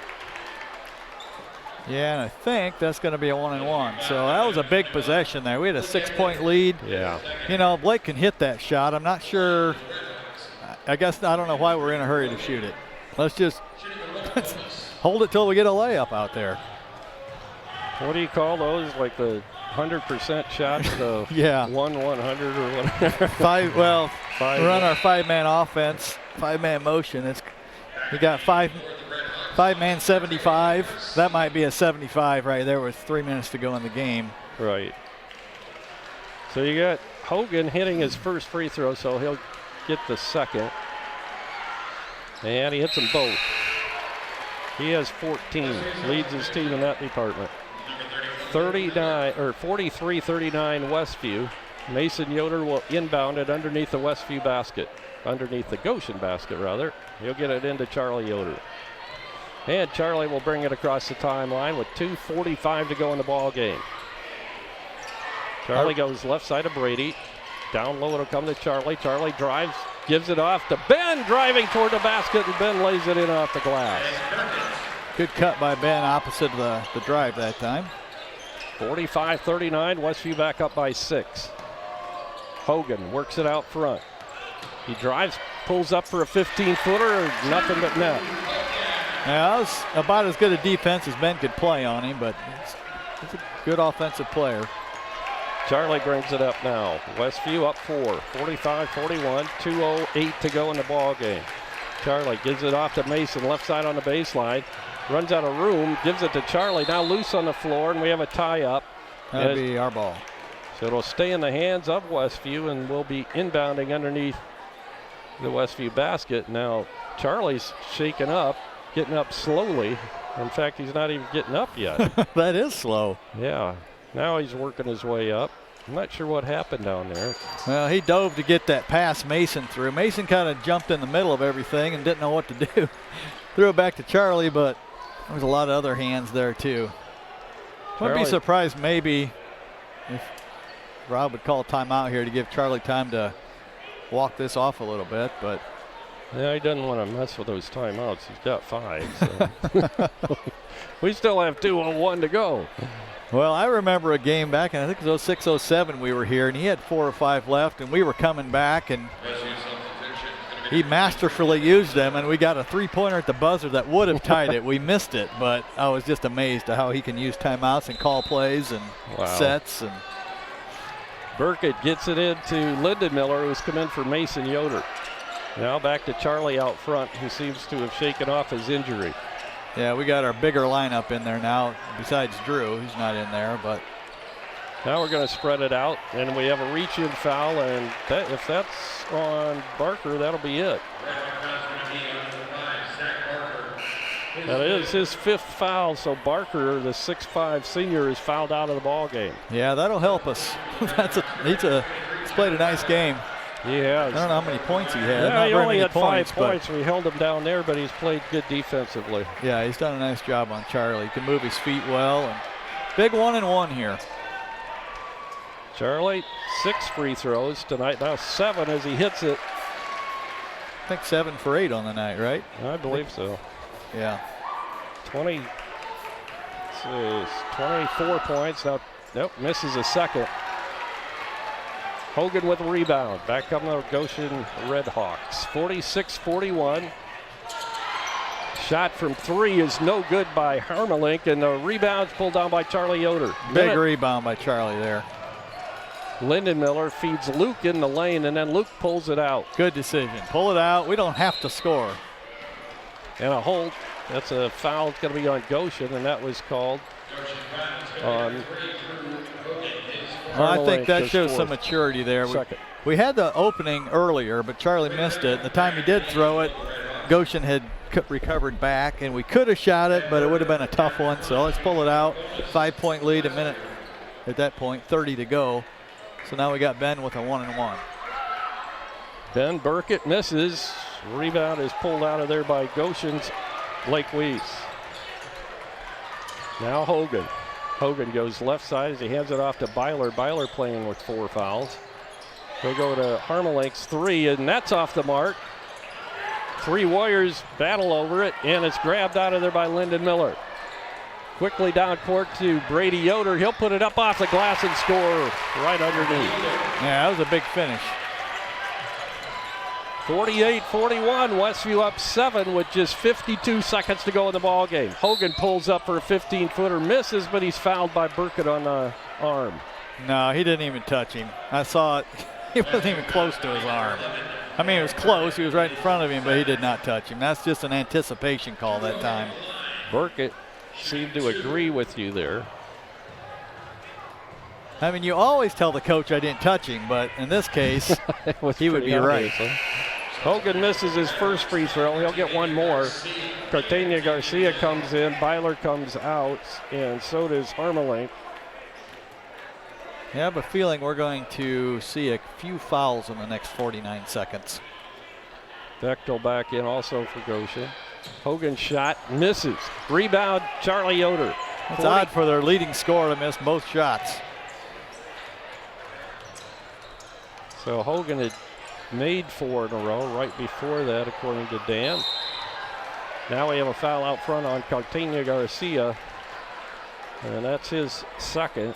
Yeah, and I think that's going to be a 1-and-1. So that was a big possession there. We had a 6-point lead. Yeah. You know, Blake can hit that shot. I'm not sure. I guess I don't know why we're in a hurry to shoot it. Let's just hold it till we get a layup out there. What do you call those? Like the 100% shots, the yeah. 1-100 or whatever. We run our 5-man offense, 5-man motion. We got five-man 75. That might be a 75 right there with 3 minutes to go in the game. Right. So you got Hogan hitting his first free throw, so he'll get the second. And he hits them both. He has 14, leads his team in that department. 43-39 Westview. Mason Yoder will inbound it underneath the Westview basket, underneath the Goshen basket rather. He'll get it into Charlie Yoder. And Charlie will bring it across the timeline with 2:45 to go in the ball game. Charlie goes left side of Brady. Down low it'll come to Charlie. Charlie drives, gives it off to Ben, driving toward the basket, and Ben lays it in off the glass. Good cut by Ben opposite of the drive that time. 45-39, Westview back up by 6. Hogan works it out front. He drives, pulls up for a 15-footer, nothing but net. Yeah, that was about as good a defense as Ben could play on him, but he's a good offensive player. Charlie brings it up now. Westview up 4, 45-41, 2:08 to go in the ball game. Charlie gives it off to Mason, left side on the baseline. Runs out of room, gives it to Charlie, now loose on the floor, and we have a tie-up. That'll be our ball. So it'll stay in the hands of Westview, and we'll be inbounding underneath the Westview basket. Now, Charlie's shaken up, getting up slowly. In fact, he's not even getting up yet. That is slow. Yeah, now he's working his way up. I'm not sure what happened down there. Well, he dove to get that pass Mason through. Mason kind of jumped in the middle of everything and didn't know what to do. Threw it back to Charlie, but there was a lot of other hands there too. Wouldn't be surprised maybe if Rob would call a timeout here to give Charlie time to walk this off a little bit, but Yeah, he doesn't want to mess with those timeouts. He's got 5. So. We still have 2:01 to go. Well, I remember a game back, and I think it was 06, 07 we were here, and he had 4 or 5 left, and we were coming back, and he masterfully used them, and we got a 3-pointer at the buzzer that would have tied it. We missed it, but I was just amazed at how he can use timeouts and call plays and sets. And Burkett gets it into Lyndon Miller, who's come in for Mason Yoder. Now back to Charlie out front, who seems to have shaken off his injury. Yeah, we got our bigger lineup in there now, besides Drew. He's not in there, but. Now we're going to spread it out, and we have a reach-in foul, and if that's on Barker, that'll be it. That is his 5th foul, so Barker, the 6'5" senior, is fouled out of the ball game. Yeah, that'll help us. He's played a nice game. He has. I don't know how many points he had. Yeah, he only had 5 points. We held him down there, but he's played good defensively. Yeah, he's done a nice job on Charlie. He can move his feet well. And big 1-and-1 here. Charlie, 6 free throws tonight. Now 7 as he hits it. I think 7 for 8 on the night, right? I believe so. Yeah. 24 points. Now, nope, misses a second. Hogan with a rebound. Back up the Goshen Red Hawks. 46-41. Shot from 3 is no good by Harmelink, and the rebound's pulled down by Charlie Yoder. Big rebound by Charlie there. Lyndon Miller feeds Luke in the lane, and then Luke pulls it out. Good decision. Pull it out. We don't have to score. And a hold. That's a foul. It's going to be on Goshen, and that was called on. Well, I think that shows some maturity there. We had the opening earlier, but Charlie missed it. The time he did throw it, Goshen had recovered back, and we could have shot it, but it would have been a tough one. So let's pull it out. 5-point lead, a minute at that point, 30 to go. So now we got Ben with a 1-and-1. Ben Burkett misses. Rebound is pulled out of there by Goshen's Blake Weiss. Now Hogan. Hogan goes left side as he hands it off to Byler. Byler playing with 4 fouls. He'll go to Harmelink's 3, and that's off the mark. 3 Warriors battle over it, and it's grabbed out of there by Lyndon Miller. Quickly down court to Brady Yoder. He'll put it up off the glass and score right underneath. Yeah, that was a big finish. 48-41, Westview up 7 with just 52 seconds to go in the ball game. Hogan pulls up for a 15-footer, misses, but he's fouled by Burkett on the arm. No, he didn't even touch him. I saw it. He wasn't even close to his arm. I mean, it was close. He was right in front of him, but he did not touch him. That's just an anticipation call that time. Burkett seemed to agree with you there. I mean, you always tell the coach I didn't touch him, but in this case, he would be right. Hogan misses his first free throw. He'll get one more. Cartagena Garcia comes in. Byler comes out, and so does Harmelink. I have a feeling we're going to see a few fouls in the next 49 seconds. Bechtel back in also for Goshen. Hogan shot, misses. Rebound, Charlie Yoder. It's odd for their leading scorer to miss both shots. So Hogan had made 4 in a row right before that, according to Dan. Now we have a foul out front on Cartagena Garcia, and that's his second.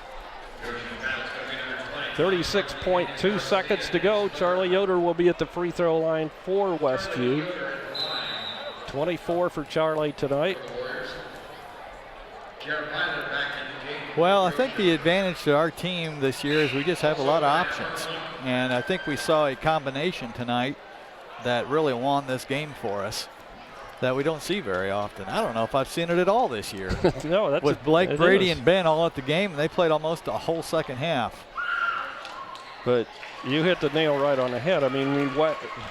36.2 seconds to go. Charlie Yoder will be at the free throw line for Westview. 24 for Charlie tonight. Well, I think the advantage to our team this year is we just have a lot of options. And I think we saw a combination tonight that really won this game for us that we don't see very often. I don't know if I've seen it at all this year. No, that's with Blake, Brady, and Ben all at the game, and they played almost a whole second half. But you hit the nail right on the head. I mean,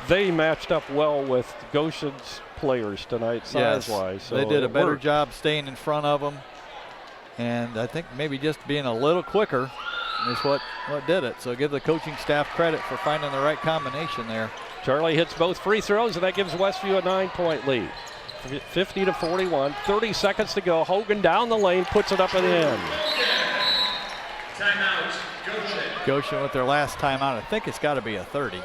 they matched up well with Goshen's players tonight, size-wise. Yes, so they did a better job staying in front of them. And I think maybe just being a little quicker is what did it. So give the coaching staff credit for finding the right combination there. Charlie hits both free throws, and that gives Westview a 9-point lead. 50-41, 30 seconds to go. Hogan down the lane, puts it up and in. Timeout, Goshen. Goshen with their last timeout. I think it's got to be a 30.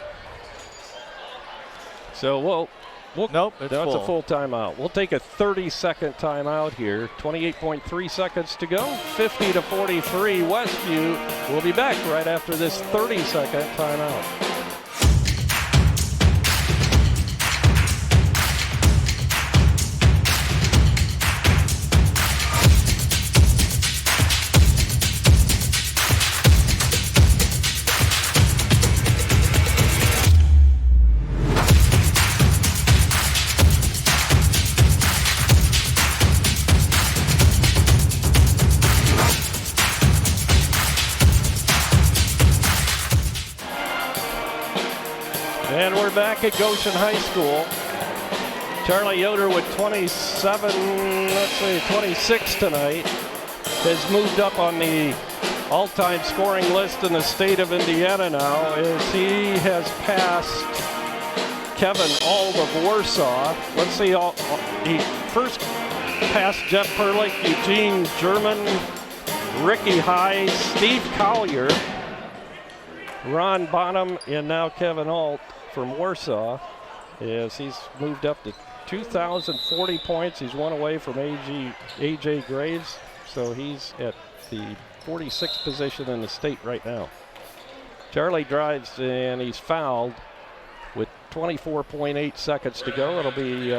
So nope, it's no, full. it's a full timeout. We'll take a 30-second timeout here. 28.3 seconds to go. 50-43 Westview. We'll be back right after this 30-second timeout. And we're back at Goshen High School. Charlie Yoder with 26 tonight, has moved up on the all-time scoring list in the state of Indiana now, as he has passed Kevin Auld of Warsaw. Let's see, he first passed Jeff Perlich, Eugene German, Ricky High, Steve Collier, Ron Bonham, and now Kevin Auld from Warsaw, as he's moved up to 2,040 points. He's one away from A.J. Graves, so he's at the 46th position in the state right now. Charlie drives, and he's fouled with 24.8 seconds to go. It'll be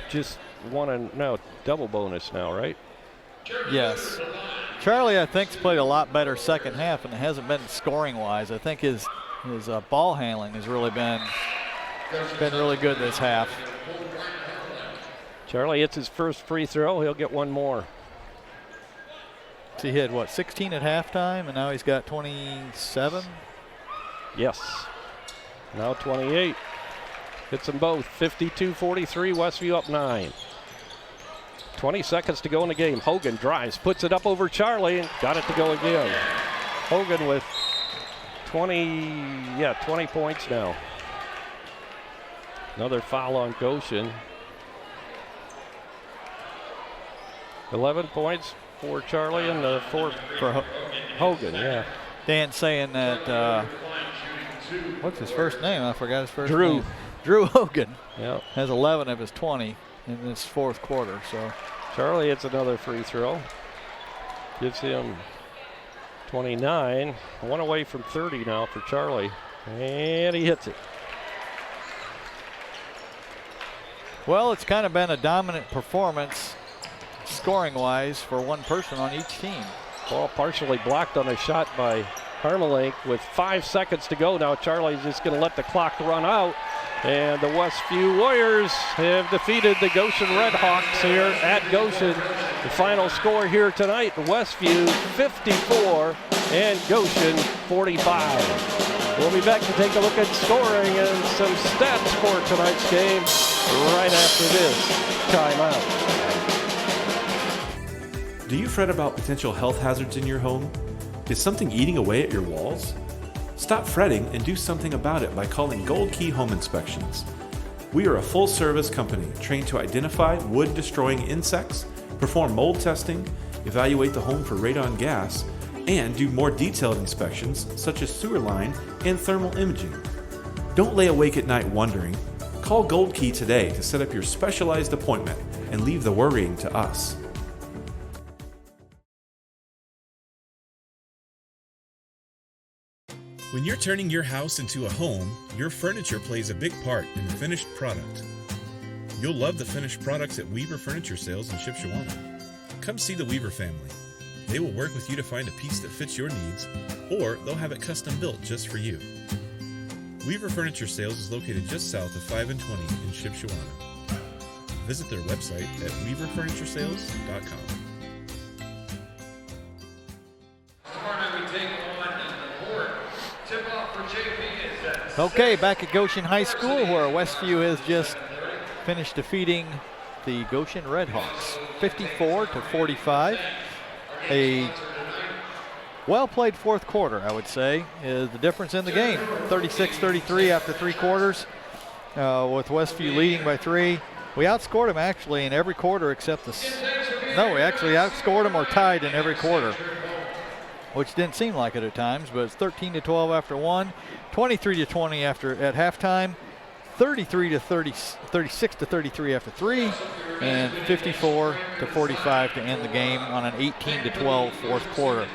just double bonus now, right? Yes. Charlie, I think, has played a lot better second half, and it hasn't been scoring-wise. I think his ball handling has really been really good this half. Charlie hits his first free throw. He'll get one more. So he had, 16 at halftime, and now he's got 27? Yes. Now 28. Hits them both. 52-43, Westview up 9. 20 seconds to go in the game. Hogan drives, puts it up over Charlie, and got it to go again. Hogan with 20 points now. Another foul on Goshen. 11 points for Charlie and the 4 for Hogan, yeah. Dan's saying that, what's his first name? I forgot his first name. Drew. Drew Hogan, yeah, has 11 of his 20 in this fourth quarter. So Charlie hits another free throw. Gives him 29. One away from 30 now for Charlie. And he hits it. Well, it's kind of been a dominant performance scoring-wise for one person on each team. Ball partially blocked on a shot by Harmelink with 5 seconds to go. Now Charlie's just going to let the clock run out. And the Westview Warriors have defeated the Goshen Redhawks here at Goshen. The final score here tonight, Westview 54 and Goshen 45. We'll be back to take a look at scoring and some stats for tonight's game right after this timeout. Do you fret about potential health hazards in your home? Is something eating away at your walls? Stop fretting and do something about it by calling Gold Key Home Inspections. We are a full-service company trained to identify wood-destroying insects, perform mold testing, evaluate the home for radon gas, and do more detailed inspections such as sewer line and thermal imaging. Don't lay awake at night wondering. Call Gold Key today to set up your specialized appointment and leave the worrying to us. When you're turning your house into a home, your furniture plays a big part in the finished product. You'll love the finished products at Weaver Furniture Sales in Shipshewana. Come see the Weaver family. They will work with you to find a piece that fits your needs, or they'll have it custom built just for you. Weaver Furniture Sales is located just south of 5 and 20 in Shipshewana. Visit their website at weaverfurnituresales.com. Okay, back at Goshen High School, where Westview has just finished defeating the Goshen Redhawks 54-45. A well-played fourth quarter, I would say, is the difference in the game. 36-33 after 3 quarters, with Westview leading by 3. We outscored them actually in every quarter except we actually outscored them or tied in every quarter, which didn't seem like it at times, but it's 13-12 after 1, 23-20 at halftime, 36 to 33 after 3, and 54 to 45 to end the game on an 18 to 12 fourth quarter.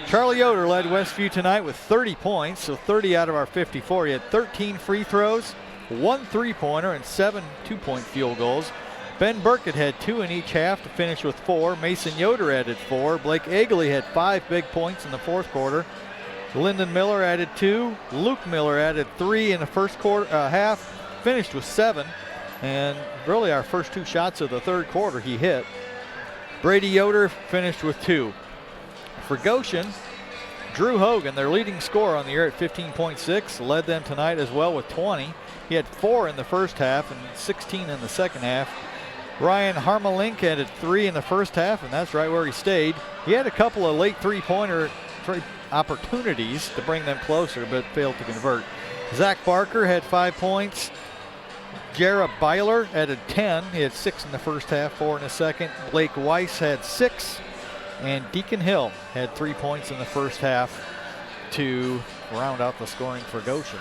Charlie Yoder led Westview tonight with 30 points, so 30 out of our 54. He had 13 free throws, 1 3-pointer, and 7 2-point field goals. Ben Burkett had 2 in each half to finish with 4. Mason Yoder added 4. Blake Eagley had 5 big points in the fourth quarter. Lyndon Miller added 2. Luke Miller added 3 in the first quarter, half, finished with 7. And really our first 2 shots of the third quarter he hit. Brady Yoder finished with 2. For Goshen, Drew Hogan, their leading scorer on the year at 15.6, led them tonight as well with 20. He had 4 in the first half and 16 in the second half. Ryan Harmelink added 3 in the first half, and that's right where he stayed. He had a couple of late three-pointer opportunities to bring them closer, but failed to convert. Zach Barker had 5 points. Jarrah Byler added 10. He had 6 in the first half, 4 in the second. Blake Weiss had 6. And Deacon Hill had 3 points in the first half to round out the scoring for Goshen.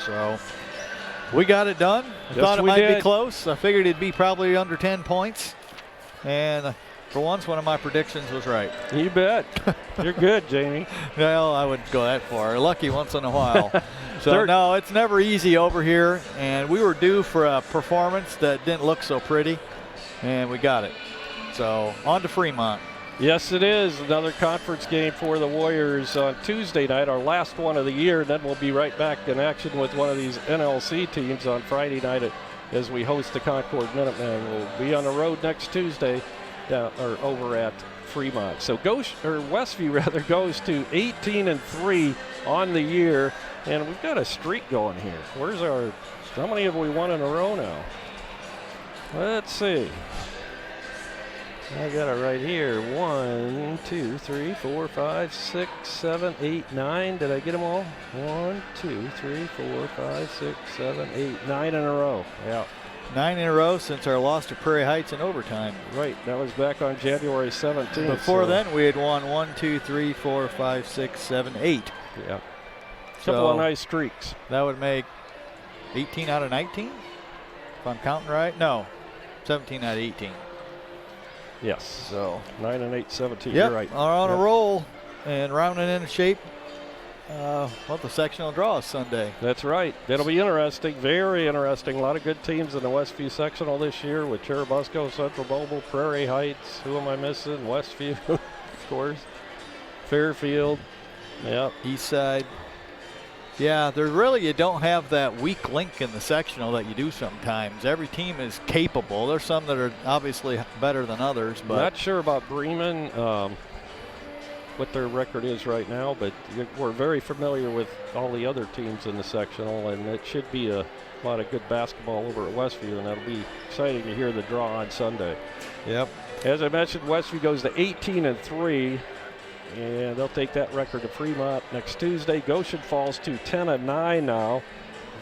So we got it done. I thought it might be close. I figured it'd be probably under 10 points. And for once, one of my predictions was right. You bet. You're good, Jamie. Well, I wouldn't go that far. Lucky once in a while. So, no, it's never easy over here. And we were due for a performance that didn't look so pretty. And we got it. So, on to Fremont. Yes, it is. Another conference game for the Warriors on Tuesday night, our last one of the year. Then we'll be right back in action with one of these NLC teams on Friday night as we host the Concord Minutemen. We'll be on the road next Tuesday over at Fremont. So Westview rather goes to 18-3 on the year, and we've got a streak going here. How many have we won in a row now? Let's see. I got it right here. 1, 2, 3, 4, 5, 6, 7, 8, 9. Did I get them all? 1, 2, 3, 4, 5, 6, 7, 8, 9 in a row. Yeah. 9 in a row since our loss to Prairie Heights in overtime. Right. That was back on January 17th. Before then, we had won 1, 2, 3, 4, 5, 6, 7, 8. Yeah. Couple of nice streaks. That would make 18 out of 19, if I'm counting right. No, 17 out of 18. Yes. So 9 and 8, 17. Yep, You're right. Are on a roll and rounding into shape. The sectional draw is Sunday. That's right. It'll be interesting, very interesting. A lot of good teams in the Westview sectional this year with Cherubusco, Central Mobile, Prairie Heights. Who am I missing? Westview, of course. Fairfield. Yep. Eastside. Yeah, you don't have that weak link in the sectional that you do sometimes. Every team is capable. There's some that are obviously better than others. But not sure about Bremen, what their record is right now, but we're very familiar with all the other teams in the sectional, and it should be a lot of good basketball over at Westview, and that'll be exciting to hear the draw on Sunday. Yep. As I mentioned, Westview goes to 18-3. And they'll take that record to Fremont next Tuesday. Goshen falls to 10-9 now.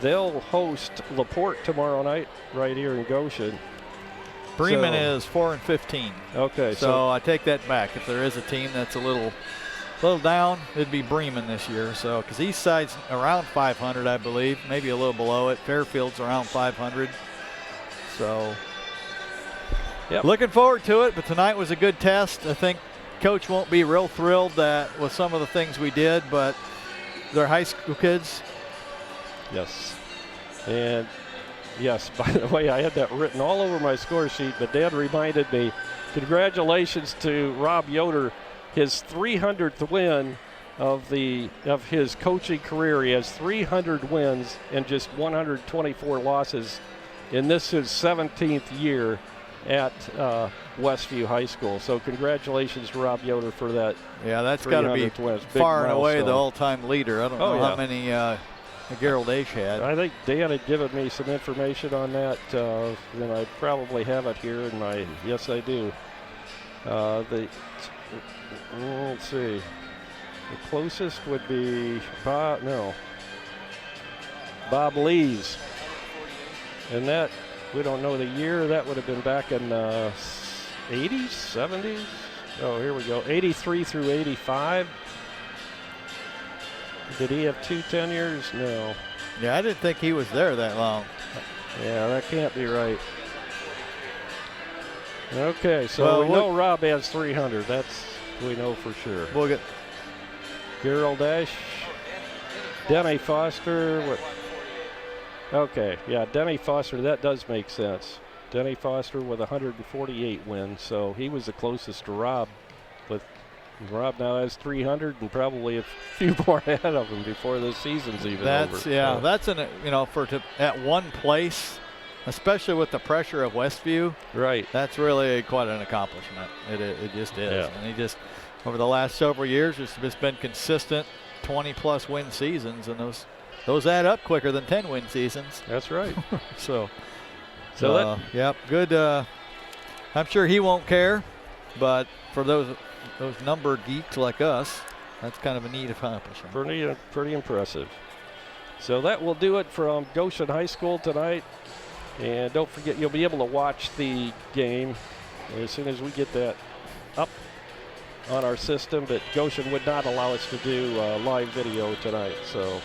They'll host LaPorte tomorrow night right here in Goshen. Bremen is 4-15. Okay. So I take that back. If there is a team that's a little down, it'd be Bremen this year. So because Eastside's around 500, I believe, maybe a little below it. Fairfield's around 500. So looking forward to it. But tonight was a good test. I think Coach won't be real thrilled with some of the things we did, but they're high school kids. Yes. And yes, by the way, I had that written all over my score sheet, but Dad reminded me, congratulations to Rob Yoder, his 300th win of his coaching career. He has 300 wins and just 124 losses, and this is his 17th year at Westview High School. So congratulations to Rob Yoder for that. Yeah, that's got to be far and away the all-time leader. I don't know how many Gerald H had. I think Dan had given me some information on that, and I probably have it here. And yes, I do. Let's see. The closest would be Bob Lees, and that. We don't know the year. That would have been back in 80s, 70s. Oh, here we go. 83 through 85. Did he have 2 tenures? No. Yeah, I didn't think he was there that long. Yeah, that can't be right. Okay, so we know Rob has 300. That's we know for sure. We'll get Gerald Ash, Denny Foster. What? Okay, yeah, Denny Foster. That does make sense. Denny Foster with 148 wins, so he was the closest to Rob. But Rob now has 300 and probably a few more ahead of him before the season's even over. Yeah, so. that's at one place, especially with the pressure of Westview. Right. That's really quite an accomplishment. It just is. Yeah. And he just, over the last several years, it's just been consistent 20-plus win seasons, and those add up quicker than 10-win seasons. That's right. So yep, good. I'm sure he won't care, but for those number geeks like us, that's kind of a neat accomplishment. Pretty impressive. So that will do it from Goshen High School tonight. And don't forget, you'll be able to watch the game as soon as we get that up on our system. But Goshen would not allow us to do live video tonight. So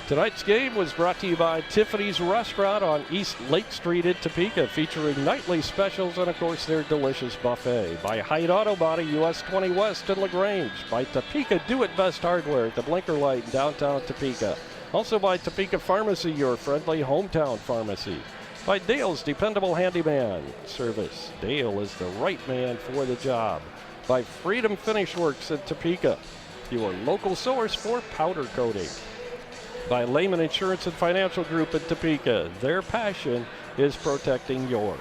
tonight's game was brought to you by Tiffany's Restaurant on East Lake Street in Topeka, featuring nightly specials and, of course, their delicious buffet. By Haidt Auto Body, US 20 West in LaGrange. By Topeka Do-It Best Hardware at the Blinker Light in downtown Topeka. Also by Topeka Pharmacy, your friendly hometown pharmacy. By Dale's Dependable Handyman Service. Dale is the right man for the job. By Freedom Finish Works in Topeka, your local source for powder coating. By Lehman Insurance and Financial Group in Topeka. Their passion is protecting yours.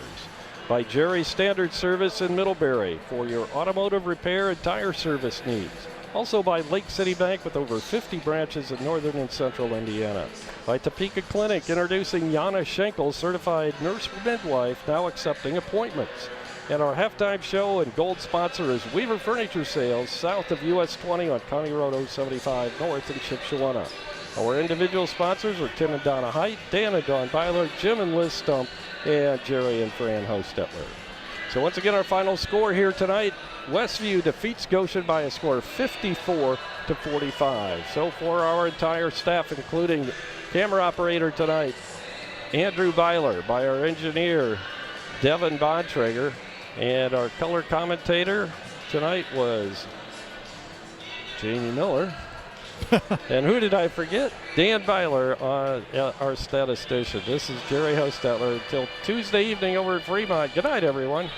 By Jerry's Standard Service in Middlebury for your automotive repair and tire service needs. Also by Lake City Bank with over 50 branches in northern and central Indiana. By Topeka Clinic, introducing Yana Schenkel, certified nurse midwife, now accepting appointments. And our halftime show and gold sponsor is Weaver Furniture Sales, south of US 20 on County Road 075 north in Shipshewana. Our individual sponsors are Tim and Donna Haidt, Dan and Dawn Byler, Jim and Liz Stump, and Jerry and Fran Hostetler. So once again, our final score here tonight, Westview defeats Goshen by a score of 54-45. So for our entire staff, including camera operator tonight, Andrew Byler, by our engineer, Devin Bontrager, and our color commentator tonight was Jamie Miller. And who did I forget? Dan Byler, our statistician. This is Jerry Hostetler. Until Tuesday evening over at Fremont. Good night, everyone.